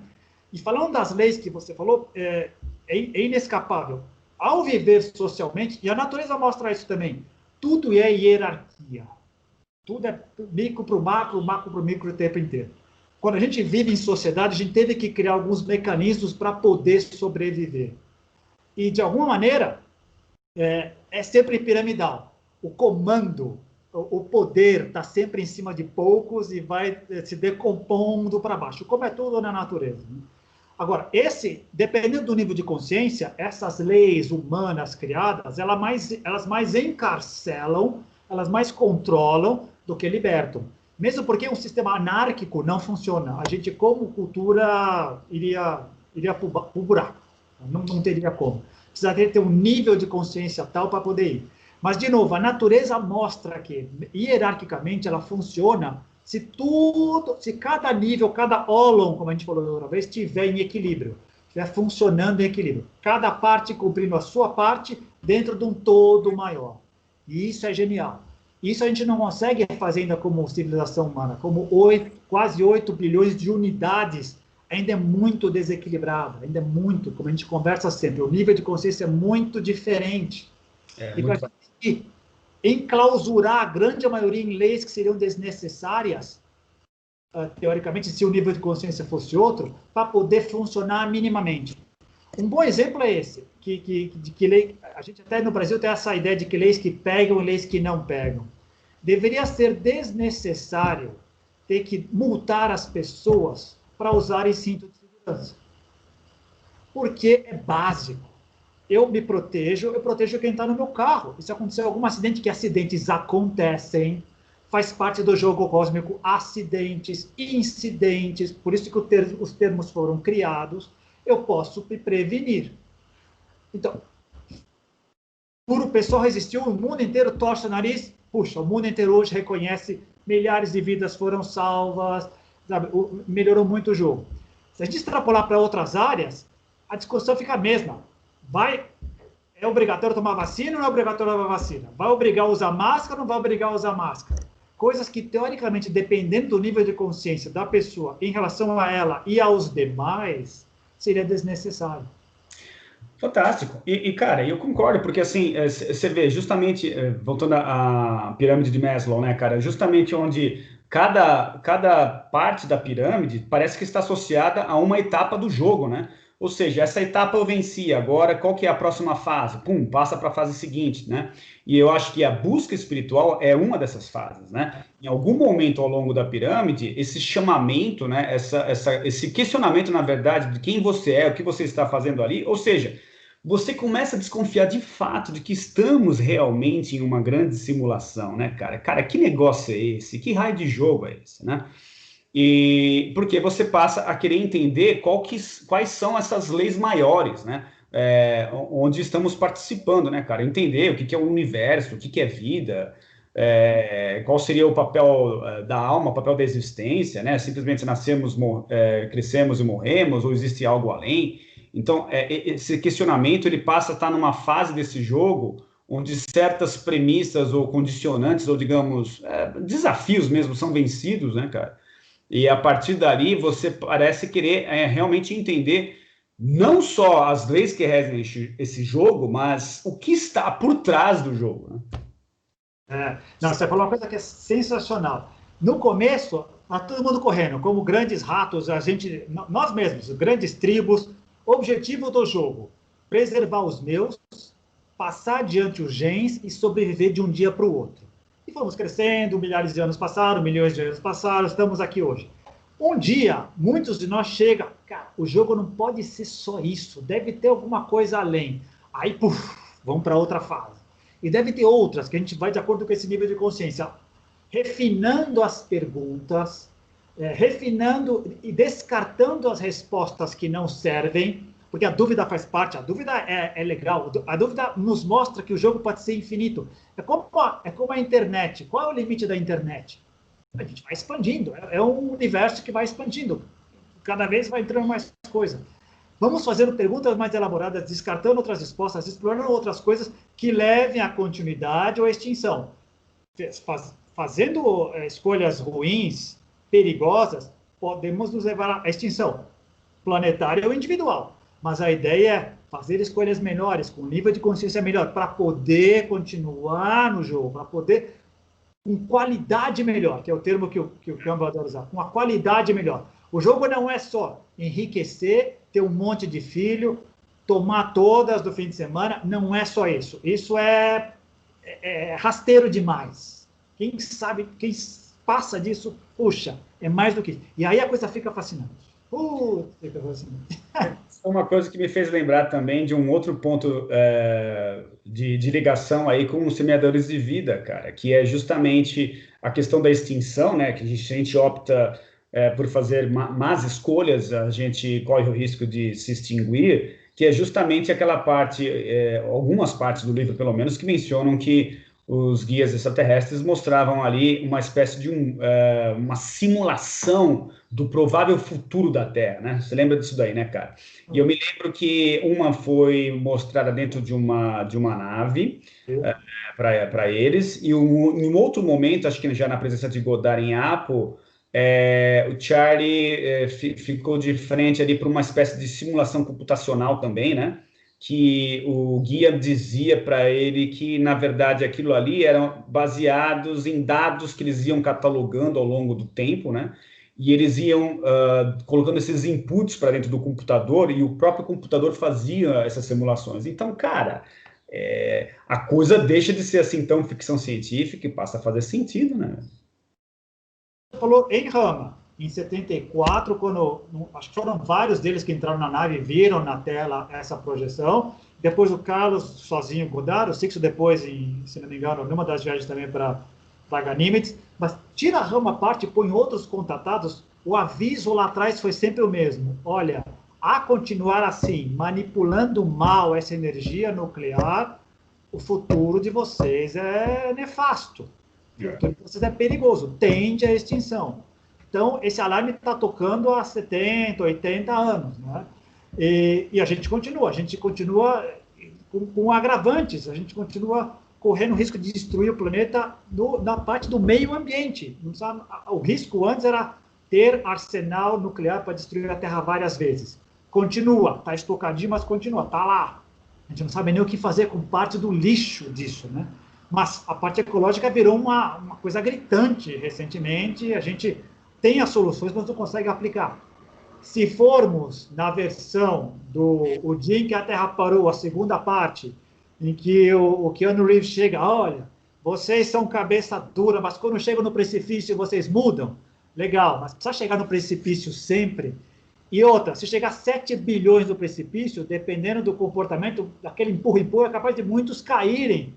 E falando das leis que você falou, é inescapável. Ao viver socialmente, e a natureza mostra isso também, tudo é hierarquia. Tudo é micro para o macro para o micro o tempo inteiro. Quando a gente vive em sociedade, a gente teve que criar alguns mecanismos para poder sobreviver. E, de alguma maneira, é sempre piramidal. O comando, o poder está sempre em cima de poucos e vai se decompondo para baixo, como é tudo na natureza. Né? Agora, dependendo do nível de consciência, essas leis humanas criadas, elas mais encarcelam, elas mais controlam do que libertam. Mesmo porque um sistema anárquico não funciona. A gente, como cultura, iria para o buraco. Não teria como. Precisaria ter um nível de consciência tal para poder ir. Mas, de novo, a natureza mostra que, hierarquicamente, ela funciona se cada nível, cada ólon, como a gente falou outra vez, estiver em equilíbrio, estiver funcionando em equilíbrio. Cada parte cumprindo a sua parte dentro de um todo maior. E isso é genial. Isso a gente não consegue fazer ainda como civilização humana, como quase 8 bilhões de unidades, ainda é muito desequilibrado, ainda é muito, como a gente conversa sempre, o nível de consciência é muito diferente. E para a gente enclausurar a grande maioria em leis que seriam desnecessárias, teoricamente, se o nível de consciência fosse outro, para poder funcionar minimamente. Um bom exemplo é esse, que lei, a gente até no Brasil tem essa ideia de que leis que pegam e leis que não pegam. Deveria ser desnecessário ter que multar as pessoas para usarem cinto de segurança. Porque é básico. Eu me protejo, eu protejo quem está no meu carro. E se acontecer algum acidente, que acidentes acontecem, faz parte do jogo cósmico, acidentes, incidentes, por isso que os termos foram criados, eu posso me prevenir. Então, o pessoal resistiu, o mundo inteiro torce o nariz, puxa, o mundo inteiro hoje reconhece, milhares de vidas foram salvas, sabe, melhorou muito o jogo. Se a gente extrapolar para outras áreas, a discussão fica a mesma. É obrigatório tomar vacina ou não é obrigatório tomar vacina? Vai obrigar a usar máscara ou não vai obrigar a usar máscara? Coisas que, teoricamente, dependendo do nível de consciência da pessoa em relação a ela e aos demais, seria desnecessário. Fantástico. Cara, eu concordo, porque assim, você vê, justamente, voltando à pirâmide de Maslow, né, cara, justamente onde cada parte da pirâmide parece que está associada a uma etapa do jogo, né? Ou seja, essa etapa eu venci, agora qual que é a próxima fase? Pum, passa para a fase seguinte, né? E eu acho que a busca espiritual é uma dessas fases, né? Em algum momento ao longo da pirâmide, esse chamamento, né? Esse questionamento, na verdade, de quem você é, o que você está fazendo ali, ou seja, você começa a desconfiar de fato de que estamos realmente em uma grande simulação, né, cara? Cara, que negócio é esse? Que raio de jogo é esse, né? E porque você passa a querer entender quais são essas leis maiores, né? Onde estamos participando, né, cara? Entender o que é o universo, o que é vida, qual seria o papel da alma, o papel da existência, né? Simplesmente nascemos, crescemos e morremos, ou existe algo além? Então, esse questionamento ele passa a estar numa fase desse jogo onde certas premissas ou condicionantes, ou digamos, desafios mesmo, são vencidos, né, cara? E a partir dali você parece querer realmente entender não só as leis que regem esse jogo, mas o que está por trás do jogo, né? Não, você falou uma coisa que é sensacional. No começo, tá todo mundo correndo, como grandes ratos, nós mesmos, grandes tribos. Objetivo do jogo: preservar os meus, passar adiante os genes e sobreviver de um dia para o outro. E fomos crescendo, milhares de anos passaram, milhões de anos passaram, estamos aqui hoje. Um dia, muitos de nós chegam, cara, o jogo não pode ser só isso, deve ter alguma coisa além. Aí, puf, vamos para outra fase. E deve ter outras, que a gente vai de acordo com esse nível de consciência, refinando as perguntas, refinando e descartando as respostas que não servem, porque a dúvida faz parte, a dúvida é legal, a dúvida nos mostra que o jogo pode ser infinito. É como a internet. Qual é o limite da internet? A gente vai expandindo, é um universo que vai expandindo, cada vez vai entrando mais coisa. Vamos fazendo perguntas mais elaboradas, descartando outras respostas, explorando outras coisas que levem à continuidade ou à extinção. Fazendo escolhas ruins, perigosas, podemos nos levar à extinção planetária ou individual. Mas a ideia é fazer escolhas menores, com nível de consciência melhor, para poder continuar no jogo, para poder com qualidade melhor, que é o termo que o Campbell adora usar, com a qualidade melhor. O jogo não é só enriquecer, ter um monte de filho, tomar todas do fim de semana, não é só isso. Isso é rasteiro demais. Quem sabe, quem passa disso, puxa, é mais do que isso. E aí a coisa fica fascinante. Fica fascinante. É uma coisa que me fez lembrar também de um outro ponto de ligação aí com os semeadores de vida, cara, que é justamente a questão da extinção, né? Que a gente opta por fazer más escolhas, a gente corre o risco de se extinguir, que é justamente aquela parte, algumas partes do livro, pelo menos, que mencionam que os guias extraterrestres mostravam ali uma espécie de uma simulação do provável futuro da Terra, né? Você lembra disso daí, né, cara? E eu me lembro que uma foi mostrada dentro de uma nave para eles, e em um outro momento, acho que já na presença de Godard em Apo, o Charlie ficou de frente ali para uma espécie de simulação computacional também, né? Que o guia dizia para ele que, na verdade, aquilo ali eram baseados em dados que eles iam catalogando ao longo do tempo, né? E eles iam colocando esses inputs para dentro do computador e o próprio computador fazia essas simulações. Então, cara, a coisa deixa de ser assim tão ficção científica e passa a fazer sentido, né? Você falou em Rama, em 74, quando acho que foram vários deles que entraram na nave e viram na tela essa projeção. Depois o Carlos sozinho, Godard, o Sixto depois, se não me engano, numa das viagens também para Ganímedes. Mas tira a Rama à parte e põe outros contatados, o aviso lá atrás foi sempre o mesmo. Olha, a continuar assim, manipulando mal essa energia nuclear, o futuro de vocês é nefasto. O futuro de vocês é perigoso, tende à extinção. Então, esse alarme está tocando há 70, 80 anos. Né? E a gente continua com agravantes, a gente continua correndo o risco de destruir o planeta na parte do meio ambiente. Não sabe? O risco antes era ter arsenal nuclear para destruir a Terra várias vezes. Continua, está estocadinho, mas continua, está lá. A gente não sabe nem o que fazer com parte do lixo disso, né? Mas a parte ecológica virou uma coisa gritante recentemente, a gente tem as soluções, mas não consegue aplicar. Se formos na versão do O Dia em que a Terra Parou, a segunda parte, em que o Keanu Reeves chega, olha, vocês são cabeça dura, mas quando chegam no precipício vocês mudam. Legal, mas precisa chegar no precipício sempre. E outra, se chegar 7 bilhões no precipício, dependendo do comportamento, daquele empurra-empurra, é capaz de muitos caírem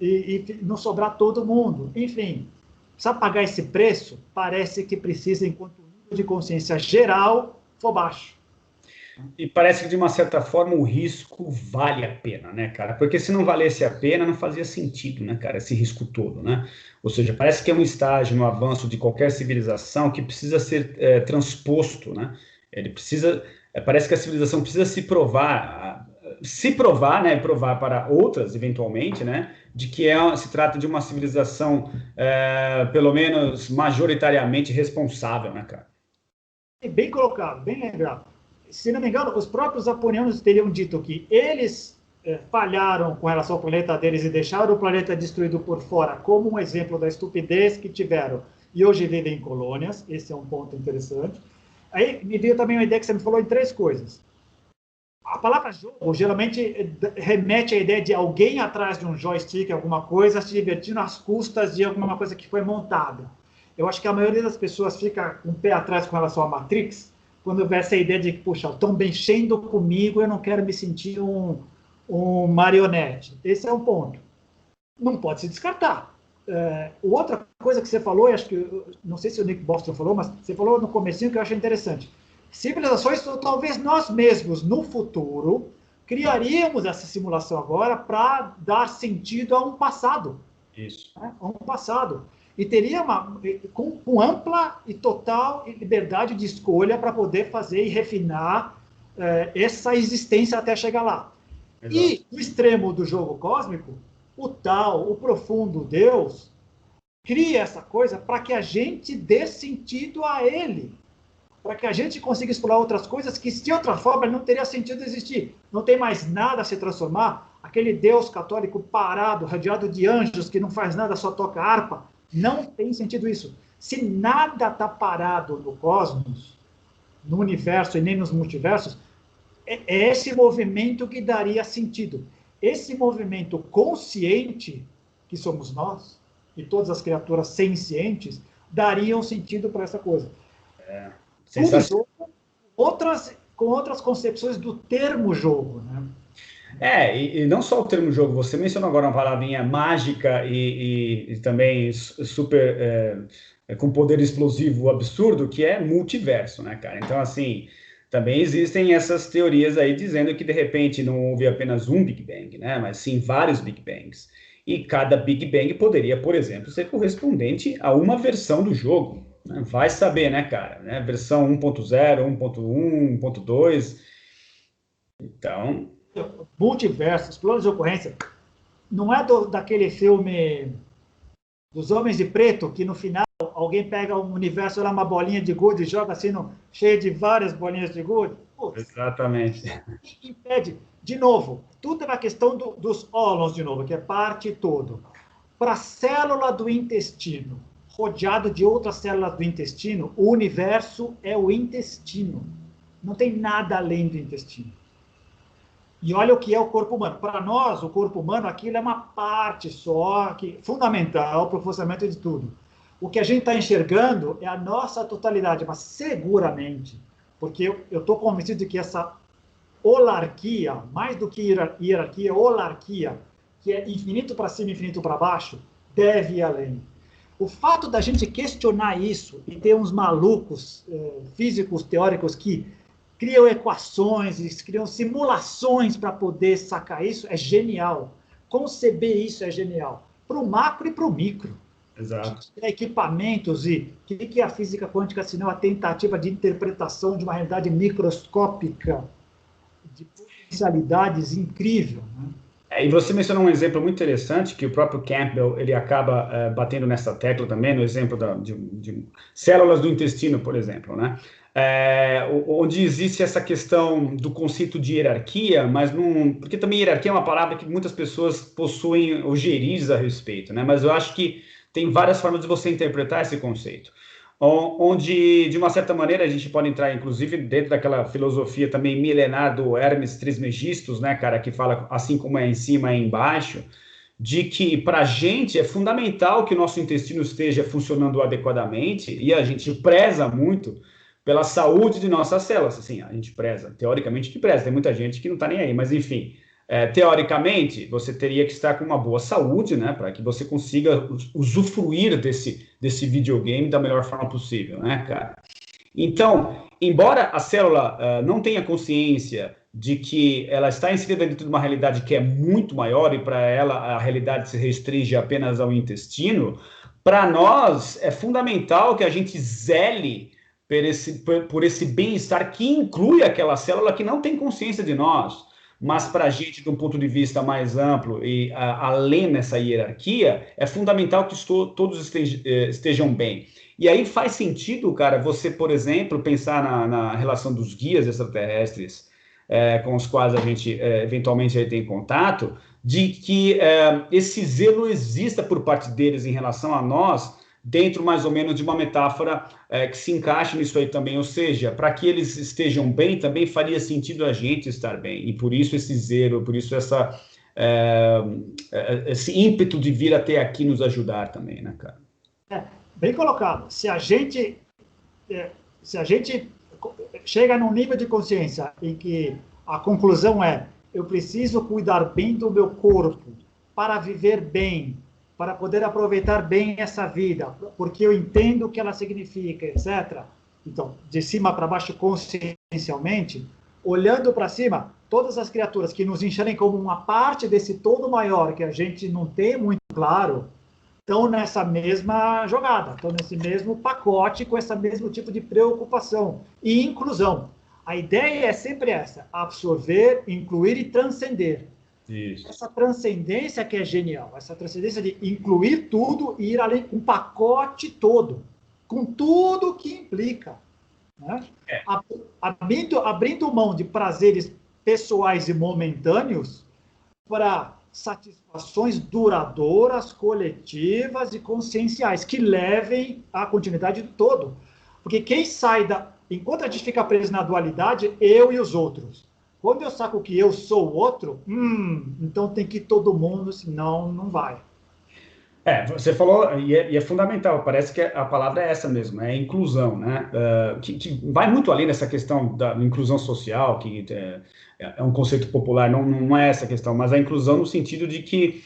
e não sobrar todo mundo. Enfim, precisa pagar esse preço? Parece que precisa, enquanto o nível de consciência geral for baixo. E parece que, de uma certa forma, o risco vale a pena, né, cara? Porque se não valesse a pena, não fazia sentido, né, cara, esse risco todo, né? Ou seja, parece que é um estágio no avanço de qualquer civilização que precisa ser transposto, né? Ele precisa, parece que a civilização precisa se provar, né, provar para outras, eventualmente, né, de que se trata de uma civilização, pelo menos majoritariamente responsável, né, cara? Bem colocado, bem lembrado. Se não me engano, os próprios japonianos teriam dito que eles falharam com relação ao planeta deles e deixaram o planeta destruído por fora, como um exemplo da estupidez que tiveram, e hoje vivem em colônias. Esse é um ponto interessante. Aí me veio também uma ideia que você me falou em 3 coisas. A palavra jogo geralmente remete à ideia de alguém atrás de um joystick, alguma coisa, se divertindo às custas de alguma coisa que foi montada. Eu acho que a maioria das pessoas fica com o pé atrás com relação à Matrix, quando vê essa ideia de que, puxa, estão mexendo comigo, eu não quero me sentir um marionete. Esse é um ponto. Não pode se descartar. Outra coisa que você falou, e acho que, não sei se o Nick Bostrom falou, mas você falou no comecinho que eu acho interessante. Civilizações, talvez nós mesmos, no futuro, criaríamos essa simulação agora para dar sentido a um passado. Isso. Né? A um passado. E teria com ampla e total liberdade de escolha para poder fazer e refinar essa existência até chegar lá. Exato. E no extremo do jogo cósmico, o profundo Deus cria essa coisa para que a gente dê sentido a ele, para que a gente consiga explorar outras coisas que, de outra forma, não teria sentido existir. Não tem mais nada a se transformar. Aquele Deus católico parado, rodeado de anjos, que não faz nada, só toca harpa, não tem sentido isso. Se nada está parado no cosmos, no universo e nem nos multiversos, é esse movimento que daria sentido. Esse movimento consciente, que somos nós, e todas as criaturas sencientes, dariam sentido para essa coisa. Tudo jogo, com outras concepções do termo jogo, né? E não só o termo jogo, você mencionou agora uma palavrinha mágica e também super com poder explosivo absurdo, que é multiverso, né, cara? Então, assim, também existem essas teorias aí dizendo que, de repente, não houve apenas um Big Bang, né? Mas sim vários Big Bangs. E cada Big Bang poderia, por exemplo, ser correspondente a uma versão do jogo. Né? Vai saber, né, cara? Né? Versão 1.0, 1.1, 1.2. Então... multiversos, planos de ocorrência, não é daquele filme dos Homens de Preto, que no final alguém pega um universo lá, uma bolinha de gude e joga assim, cheio de várias bolinhas de gude? Exatamente. Que impede, de novo, tudo é uma questão dos ólons, de novo, que é parte e todo. Para a célula do intestino, rodeado de outras células do intestino, o universo é o intestino. Não tem nada além do intestino. E olha o que é o corpo humano. Para nós, o corpo humano, aquilo é uma parte só, fundamental para o funcionamento de tudo. O que a gente está enxergando é a nossa totalidade, mas seguramente, porque eu estou convencido de que essa holarquia, mais do que hierarquia, holarquia, que é infinito para cima, infinito para baixo, deve ir além. O fato da gente questionar isso e ter uns malucos físicos, teóricos, que criam equações, criam simulações para poder sacar isso, é genial. Conceber isso é genial. Para o macro e para o micro. Exato. Equipamentos e o que é a física quântica, senão a tentativa de interpretação de uma realidade microscópica, de potencialidades incrível, né? E você mencionou um exemplo muito interessante, que o próprio Campbell ele acaba batendo nessa tecla também, no exemplo de células do intestino, por exemplo, né? Onde existe essa questão do conceito de hierarquia, mas porque também hierarquia é uma palavra que muitas pessoas possuem ojeriza a respeito, né? Mas eu acho que tem várias formas de você interpretar esse conceito. onde, de uma certa maneira, a gente pode entrar, inclusive, dentro daquela filosofia também milenar do Hermes Trismegistus, né, cara, que fala assim como é em cima, é embaixo, de que para a gente é fundamental que o nosso intestino esteja funcionando adequadamente e a gente preza muito pela saúde de nossas células. Assim, a gente preza, teoricamente que preza, tem muita gente que não está nem aí, mas enfim, teoricamente você teria que estar com uma boa saúde, né, para que você consiga usufruir desse videogame da melhor forma possível, né, cara? Então, embora a célula não tenha consciência de que ela está inserida dentro de uma realidade que é muito maior e para ela a realidade se restringe apenas ao intestino, para nós é fundamental que a gente zele por esse bem-estar que inclui aquela célula que não tem consciência de nós. Mas para a gente, de um ponto de vista mais amplo e além nessa hierarquia, é fundamental que todos estejam bem. E aí faz sentido, cara, você, por exemplo, pensar na relação dos guias extraterrestres com os quais a gente eventualmente aí tem contato, de que esse zelo exista por parte deles em relação a nós, dentro mais ou menos de uma metáfora que se encaixe nisso aí também, ou seja, para que eles estejam bem, também faria sentido a gente estar bem, e por isso esse zelo, por isso esse ímpeto de vir até aqui nos ajudar também, né, cara? Bem colocado. Se a gente chega num nível de consciência em que a conclusão é: eu preciso cuidar bem do meu corpo para viver bem, para poder aproveitar bem essa vida, porque eu entendo o que ela significa, etc. Então, de cima para baixo, consciencialmente, olhando para cima, todas as criaturas que nos enxergam como uma parte desse todo maior, que a gente não tem muito claro, estão nessa mesma jogada, estão nesse mesmo pacote, com esse mesmo tipo de preocupação e inclusão. A ideia é sempre essa: absorver, incluir e transcender. Isso. Essa transcendência que é genial, essa transcendência de incluir tudo e ir além com o pacote todo, com tudo que implica. Né? Abrindo mão de prazeres pessoais e momentâneos para satisfações duradouras, coletivas e conscienciais, que levem à continuidade do todo. Porque quem sai da... Enquanto a gente fica preso na dualidade, eu e os outros. Quando eu saco que eu sou o outro, então tem que ir todo mundo, senão não vai. Você falou, e é fundamental, parece que a palavra é essa mesmo, é inclusão, né? Que vai muito além dessa questão da inclusão social, que é um conceito popular, não é essa questão, mas a inclusão no sentido de que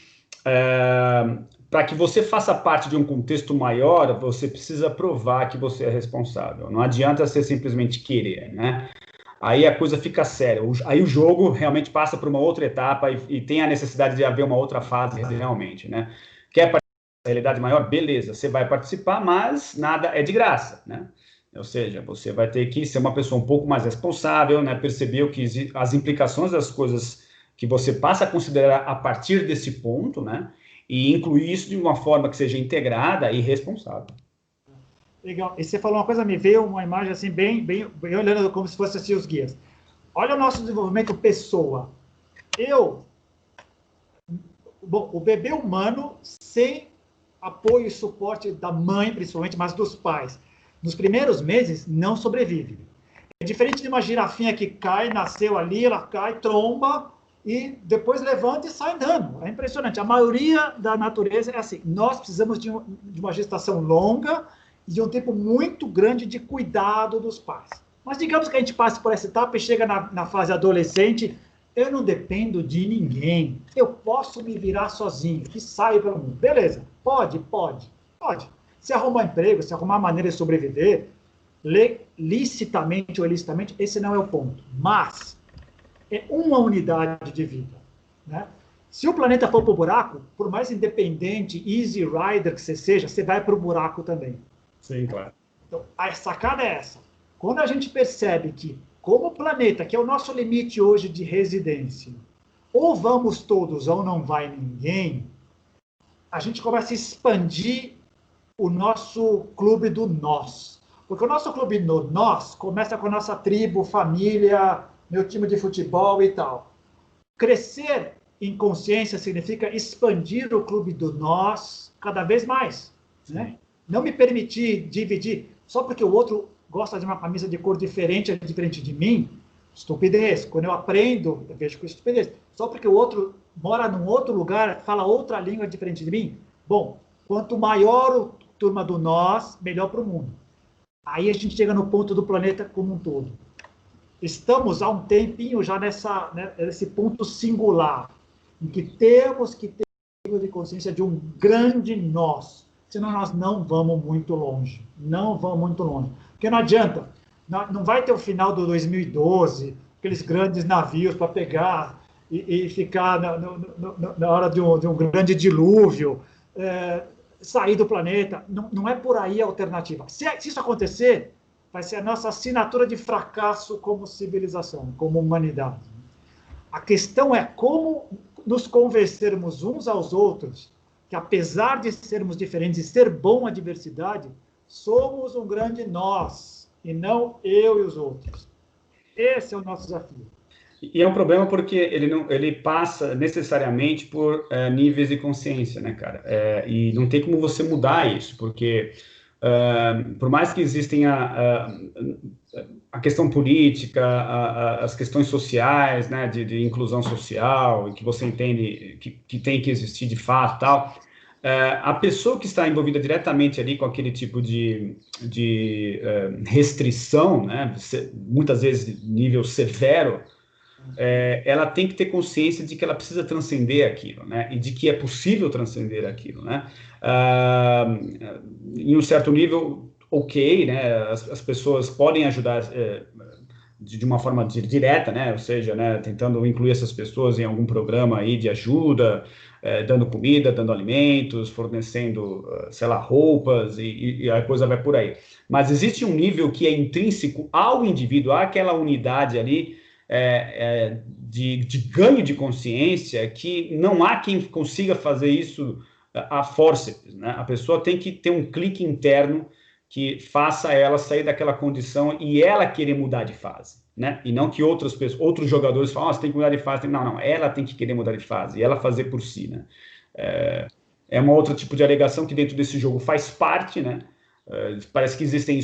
para que você faça parte de um contexto maior, você precisa provar que você é responsável. Não adianta você simplesmente querer, né? Aí a coisa fica séria. Aí o jogo realmente passa por uma outra etapa e tem a necessidade de haver uma outra fase realmente, né? Quer realidade maior, beleza, você vai participar, mas nada é de graça, né? Ou seja, você vai ter que ser uma pessoa um pouco mais responsável, né? Perceber as implicações das coisas que você passa a considerar a partir desse ponto, né? E incluir isso de uma forma que seja integrada e responsável. Legal. E você falou uma coisa, me veio uma imagem assim, bem olhando como se fosse assim os guias. Olha o nosso desenvolvimento pessoa. O bebê humano, sem apoio e suporte da mãe, principalmente, mas dos pais, nos primeiros meses, não sobrevive. É diferente de uma girafinha que cai, nasceu ali, ela cai, tromba, e depois levanta e sai andando. É impressionante. A maioria da natureza é assim. Nós precisamos de uma gestação longa e de um tempo muito grande de cuidado dos pais. Mas digamos que a gente passe por essa etapa e chega na fase adolescente, eu não dependo de ninguém. Eu posso me virar sozinho, que saio pelo mundo. Beleza, pode. Se arrumar emprego, se arrumar maneira de sobreviver, licitamente ou ilicitamente, esse não é o ponto. Mas é uma unidade de vida. Né? Se o planeta for para o buraco, por mais independente, easy rider que você seja, você vai para o buraco também. Sim, claro. Então, a sacada é essa. Quando a gente percebe que, como o planeta, que é o nosso limite hoje de residência, ou vamos todos ou não vai ninguém, a gente começa a expandir o nosso clube do nós. Porque o nosso clube do nós começa com a nossa tribo, família, meu time de futebol e tal. Crescer em consciência significa expandir o clube do nós cada vez mais. Né? Não me permitir dividir. só porque o outro gosta de uma camisa de cor diferente, é diferente de mim, estupidez. Quando eu aprendo, eu vejo com estupidez. Só porque o outro mora num outro lugar, fala outra língua diferente de mim, bom, quanto maior a turma do nós, melhor para o mundo. Aí a gente chega no ponto do planeta como um todo. Estamos há um tempinho já nesse ponto singular, em que temos que ter de consciência de um grande nós, senão nós não vamos muito longe. Não vamos muito longe. Porque não adianta, não vai ter o final do 2012, aqueles grandes navios para pegar e ficar na hora de um grande dilúvio, sair do planeta. Não é por aí a alternativa. Se isso acontecer, vai ser a nossa assinatura de fracasso como civilização, como humanidade. A questão é como nos convencermos uns aos outros que, apesar de sermos diferentes e ser bom a diversidade, somos um grande nós, e não eu e os outros. Esse é o nosso desafio. E é um problema porque ele passa necessariamente por níveis de consciência, né, cara? E não tem como você mudar isso, porque por mais que existem a questão política, as questões sociais, né, de inclusão social, que você entende que tem que existir de fato, tal, a pessoa que está envolvida diretamente ali com aquele tipo de restrição, né, muitas vezes de nível severo, ela tem que ter consciência de que ela precisa transcender aquilo, né? E de que é possível transcender aquilo, né? Em um certo nível, ok, né? As pessoas podem ajudar de uma forma direta, né? Ou seja, né, tentando incluir essas pessoas em algum programa aí de ajuda, dando comida, dando alimentos, fornecendo, sei lá, roupas, e a coisa vai por aí. Mas existe um nível que é intrínseco ao indivíduo, àquela unidade ali, de ganho de consciência, que não há quem consiga fazer isso a forceps, né? A pessoa tem que ter um clique interno que faça ela sair daquela condição e ela querer mudar de fase, né? E não que outros jogadores falam, você tem que mudar de fase. Não, ela tem que querer mudar de fase e ela fazer por si, né? Uma outra tipo de alegação que dentro desse jogo faz parte, né? Parece que existem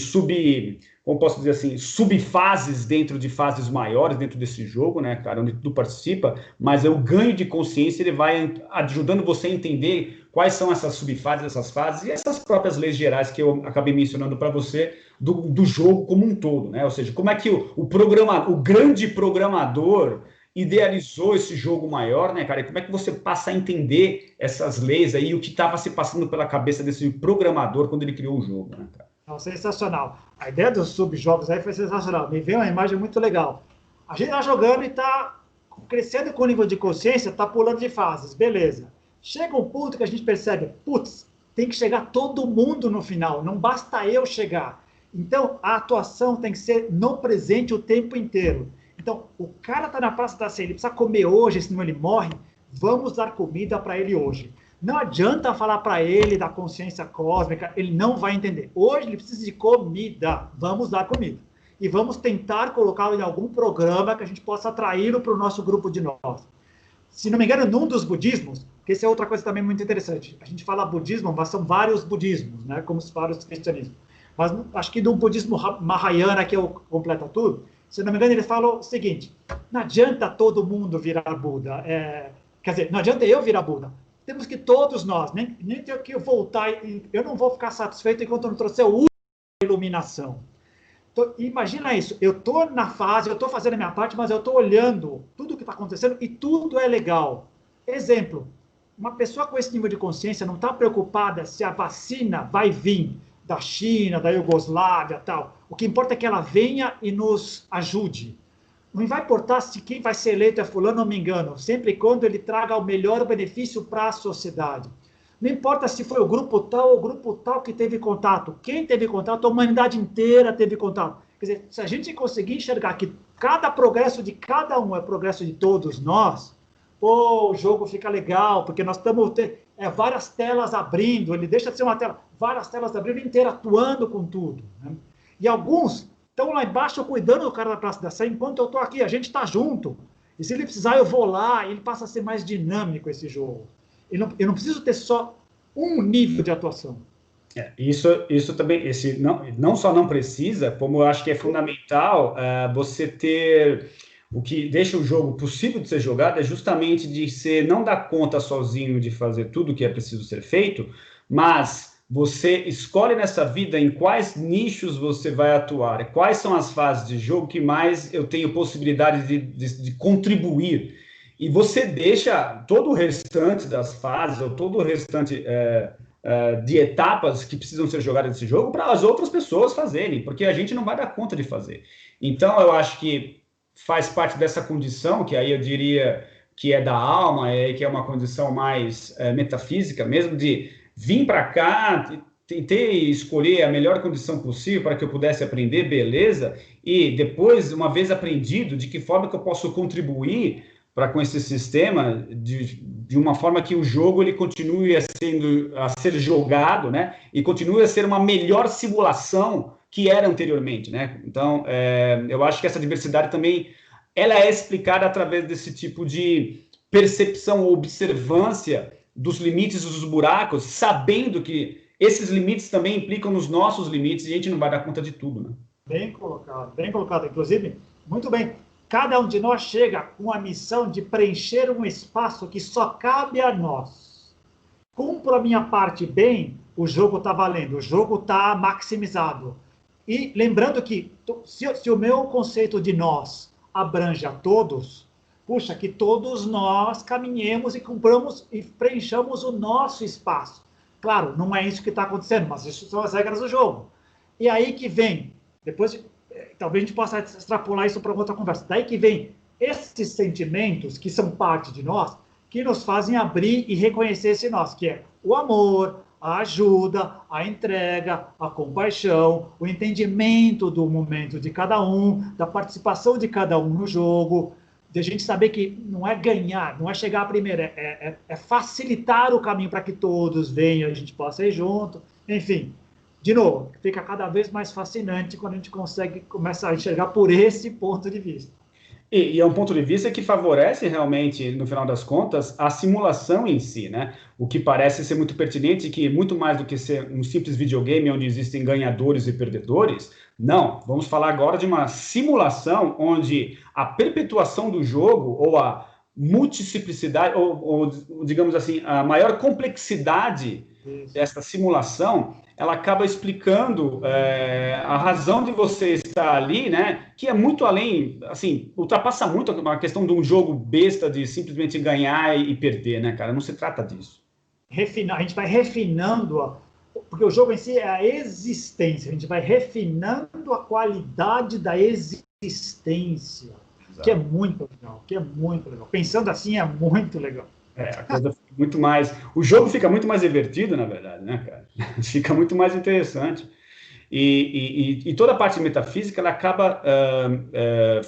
como posso dizer assim, subfases dentro de fases maiores dentro desse jogo, né, cara, onde tu participa, mas o ganho de consciência ele vai ajudando você a entender quais são essas subfases, essas fases e essas próprias leis gerais que eu acabei mencionando para você do jogo como um todo, né? Ou seja, como é que o grande programador idealizou esse jogo maior, né, cara? E como é que você passa a entender essas leis aí, o que estava se passando pela cabeça desse programador quando ele criou o jogo, né, cara? Não, sensacional. A ideia dos subjogos aí foi sensacional. Me veio uma imagem muito legal. A gente está jogando e está crescendo com o nível de consciência, está pulando de fases, beleza. Chega um ponto que a gente percebe, putz, tem que chegar todo mundo no final, não basta eu chegar. Então, a atuação tem que ser no presente o tempo inteiro. Então, o cara está na Praça da Sé, ele precisa comer hoje, senão ele morre, vamos dar comida para ele hoje. Não adianta falar para ele da consciência cósmica, ele não vai entender. Hoje ele precisa de comida, vamos dar comida. E vamos tentar colocá-lo em algum programa que a gente possa atraí-lo para o nosso grupo de nós. Se não me engano, num dos budismos, que essa é outra coisa também muito interessante, a gente fala budismo, mas são vários budismos, né, como os vários cristianismos. Mas acho que no budismo Mahayana, que é o completa tudo, se não me engano, ele fala o seguinte, não adianta todo mundo virar Buda, quer dizer, não adianta eu virar Buda, temos que todos nós, nem ter que voltar, eu não vou ficar satisfeito enquanto eu não trouxer a iluminação. Então, imagina isso, eu estou na fase, eu estou fazendo a minha parte, mas eu estou olhando tudo o que está acontecendo e tudo é legal. Exemplo, uma pessoa com esse nível de consciência não está preocupada se a vacina vai vir da China, da Iugoslávia, tal. O que importa é que ela venha e nos ajude. Não vai importar se quem vai ser eleito é fulano ou me engano, sempre e quando ele traga o melhor benefício para a sociedade. Não importa se foi o grupo tal ou o grupo tal que teve contato. Quem teve contato, a humanidade inteira teve contato. Quer dizer, se a gente conseguir enxergar que cada progresso de cada um é progresso de todos nós, pô, o jogo fica legal, porque nós estamos várias telas abrindo, ele deixa de ser uma tela, várias telas abrindo, interatuando com tudo, né? E alguns estão lá embaixo cuidando do cara da Praça da Sé, enquanto eu estou aqui, a gente está junto. E se ele precisar, eu vou lá, ele passa a ser mais dinâmico esse jogo. Eu não preciso ter só um nível de atuação. Isso também, não só não precisa, como eu acho que é fundamental você ter o que deixa o jogo possível de ser jogado é justamente de você não dar conta sozinho de fazer tudo o que é preciso ser feito, mas você escolhe nessa vida em quais nichos você vai atuar, quais são as fases de jogo que mais eu tenho possibilidade de contribuir. E você deixa todo o restante das fases, ou todo o restante de etapas que precisam ser jogadas nesse jogo para as outras pessoas fazerem, porque a gente não vai dar conta de fazer. Então, eu acho que faz parte dessa condição, que aí eu diria que é da alma, que é uma condição mais metafísica mesmo, de vir para cá, tentei escolher a melhor condição possível para que eu pudesse aprender, beleza, e depois, uma vez aprendido, de que forma que eu posso contribuir para com esse sistema de uma forma que o jogo ele continue a ser jogado, né? E continue a ser uma melhor simulação que era anteriormente, né? Então, eu acho que essa diversidade também ela é explicada através desse tipo de percepção ou observância dos limites e dos buracos, sabendo que esses limites também implicam nos nossos limites e a gente não vai dar conta de tudo, né? Bem colocado, bem colocado. Inclusive, muito bem. Cada um de nós chega com a missão de preencher um espaço que só cabe a nós. Cumpro a minha parte bem, o jogo está valendo, o jogo está maximizado. E lembrando que, se o meu conceito de nós abrange a todos, puxa, que todos nós caminhemos e cumpramos e preenchamos o nosso espaço. Claro, não é isso que está acontecendo, mas isso são as regras do jogo. E aí que vem, depois talvez a gente possa extrapolar isso para outra conversa. Daí que vem esses sentimentos que são parte de nós, que nos fazem abrir e reconhecer esse nós, que é o amor, a ajuda, a entrega, a compaixão, o entendimento do momento de cada um, da participação de cada um no jogo, de a gente saber que não é ganhar, não é chegar a primeira, é facilitar o caminho para que todos venham, a gente possa ir junto, enfim. De novo, fica cada vez mais fascinante quando a gente começa a enxergar por esse ponto de vista. E é um ponto de vista que favorece realmente, no final das contas, a simulação em si, né? O que parece ser muito pertinente, que muito mais do que ser um simples videogame onde existem ganhadores e perdedores, não, vamos falar agora de uma simulação onde a perpetuação do jogo, ou a multiplicidade, ou digamos assim, a maior complexidade dessa simulação ela acaba explicando a razão de você estar ali, né? Que é muito além, assim, ultrapassa muito a questão de um jogo besta de simplesmente ganhar e perder, né, cara? Não se trata disso. A gente vai refinando, porque o jogo em si é a existência, a gente vai refinando a qualidade da existência, exato. Que é muito legal, Pensando assim, é muito legal. A coisa fica muito mais. O jogo fica muito mais divertido, na verdade, né, cara? Fica muito mais interessante. E toda a parte metafísica ela acaba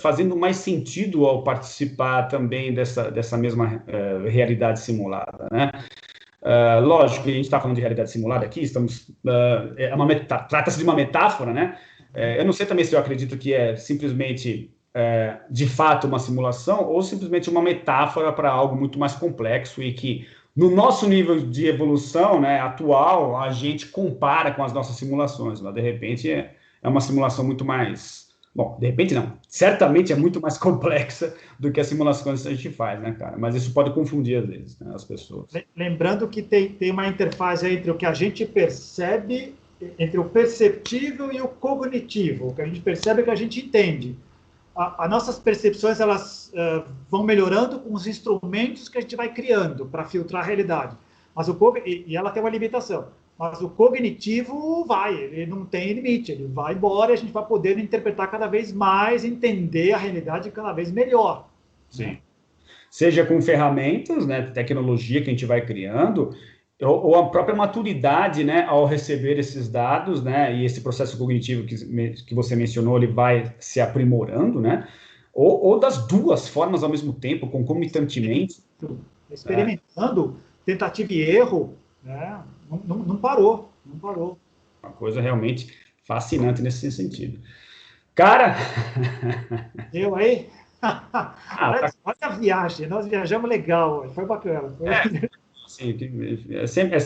fazendo mais sentido ao participar também dessa mesma realidade simulada, né? Lógico que a gente está falando de realidade simulada aqui, trata-se de uma metáfora, né? Eu não sei também se eu acredito que é simplesmente de fato uma simulação ou simplesmente uma metáfora para algo muito mais complexo e que no nosso nível de evolução, né, atual, a gente compara com as nossas simulações, mas de repente é uma simulação muito mais... Bom, de repente não, certamente é muito mais complexa do que as simulações que a gente faz, né, cara? Mas isso pode confundir, às vezes, né, as pessoas. Lembrando que tem uma interface entre o que a gente percebe, entre o perceptível e o cognitivo, o que a gente percebe e o que a gente entende. As nossas percepções elas vão melhorando com os instrumentos que a gente vai criando para filtrar a realidade. Mas e ela tem uma limitação. Mas o cognitivo ele não tem limite, ele vai embora e a gente vai poder interpretar cada vez mais, entender a realidade cada vez melhor. Sim. Né? Seja com ferramentas, né, tecnologia que a gente vai criando, ou a própria maturidade, né, ao receber esses dados, né, e esse processo cognitivo que você mencionou, ele vai se aprimorando, né, ou das duas formas ao mesmo tempo, concomitantemente. Experimentando, tentativa e erro, né, não parou. Uma coisa realmente fascinante nesse sentido. Cara... Eu aí... Olha a viagem, nós viajamos legal, foi bacana. Assim, é sempre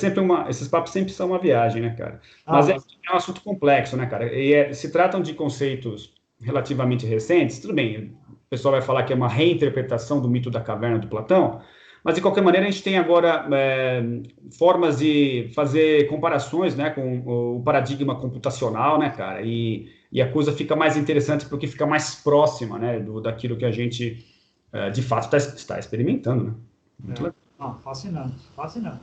esses papos sempre são uma viagem, né, cara? Mas é um assunto complexo, né, cara? E se tratam de conceitos relativamente recentes, tudo bem, o pessoal vai falar que é uma reinterpretação do mito da caverna do Platão, mas de qualquer maneira a gente tem agora formas de fazer comparações, né, com o paradigma computacional, né, cara? E a coisa fica mais interessante porque fica mais próxima, né, daquilo que a gente de fato está experimentando, né? Muito legal. Não, fascinante, fascinante.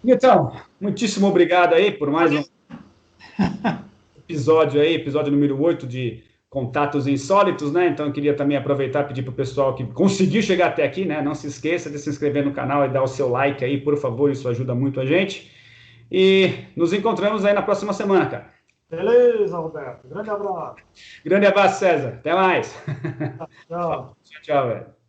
Então, muitíssimo obrigado aí por mais um episódio aí, episódio número 8 de Contatos Insólitos, né? Então, eu queria também aproveitar e pedir para o pessoal que conseguiu chegar até aqui, né? Não se esqueça de se inscrever no canal e dar o seu like aí, por favor, isso ajuda muito a gente. E nos encontramos aí na próxima semana, cara. Beleza, Roberto. Grande abraço. Grande abraço, César. Até mais. Tchau. Tchau, tchau, velho.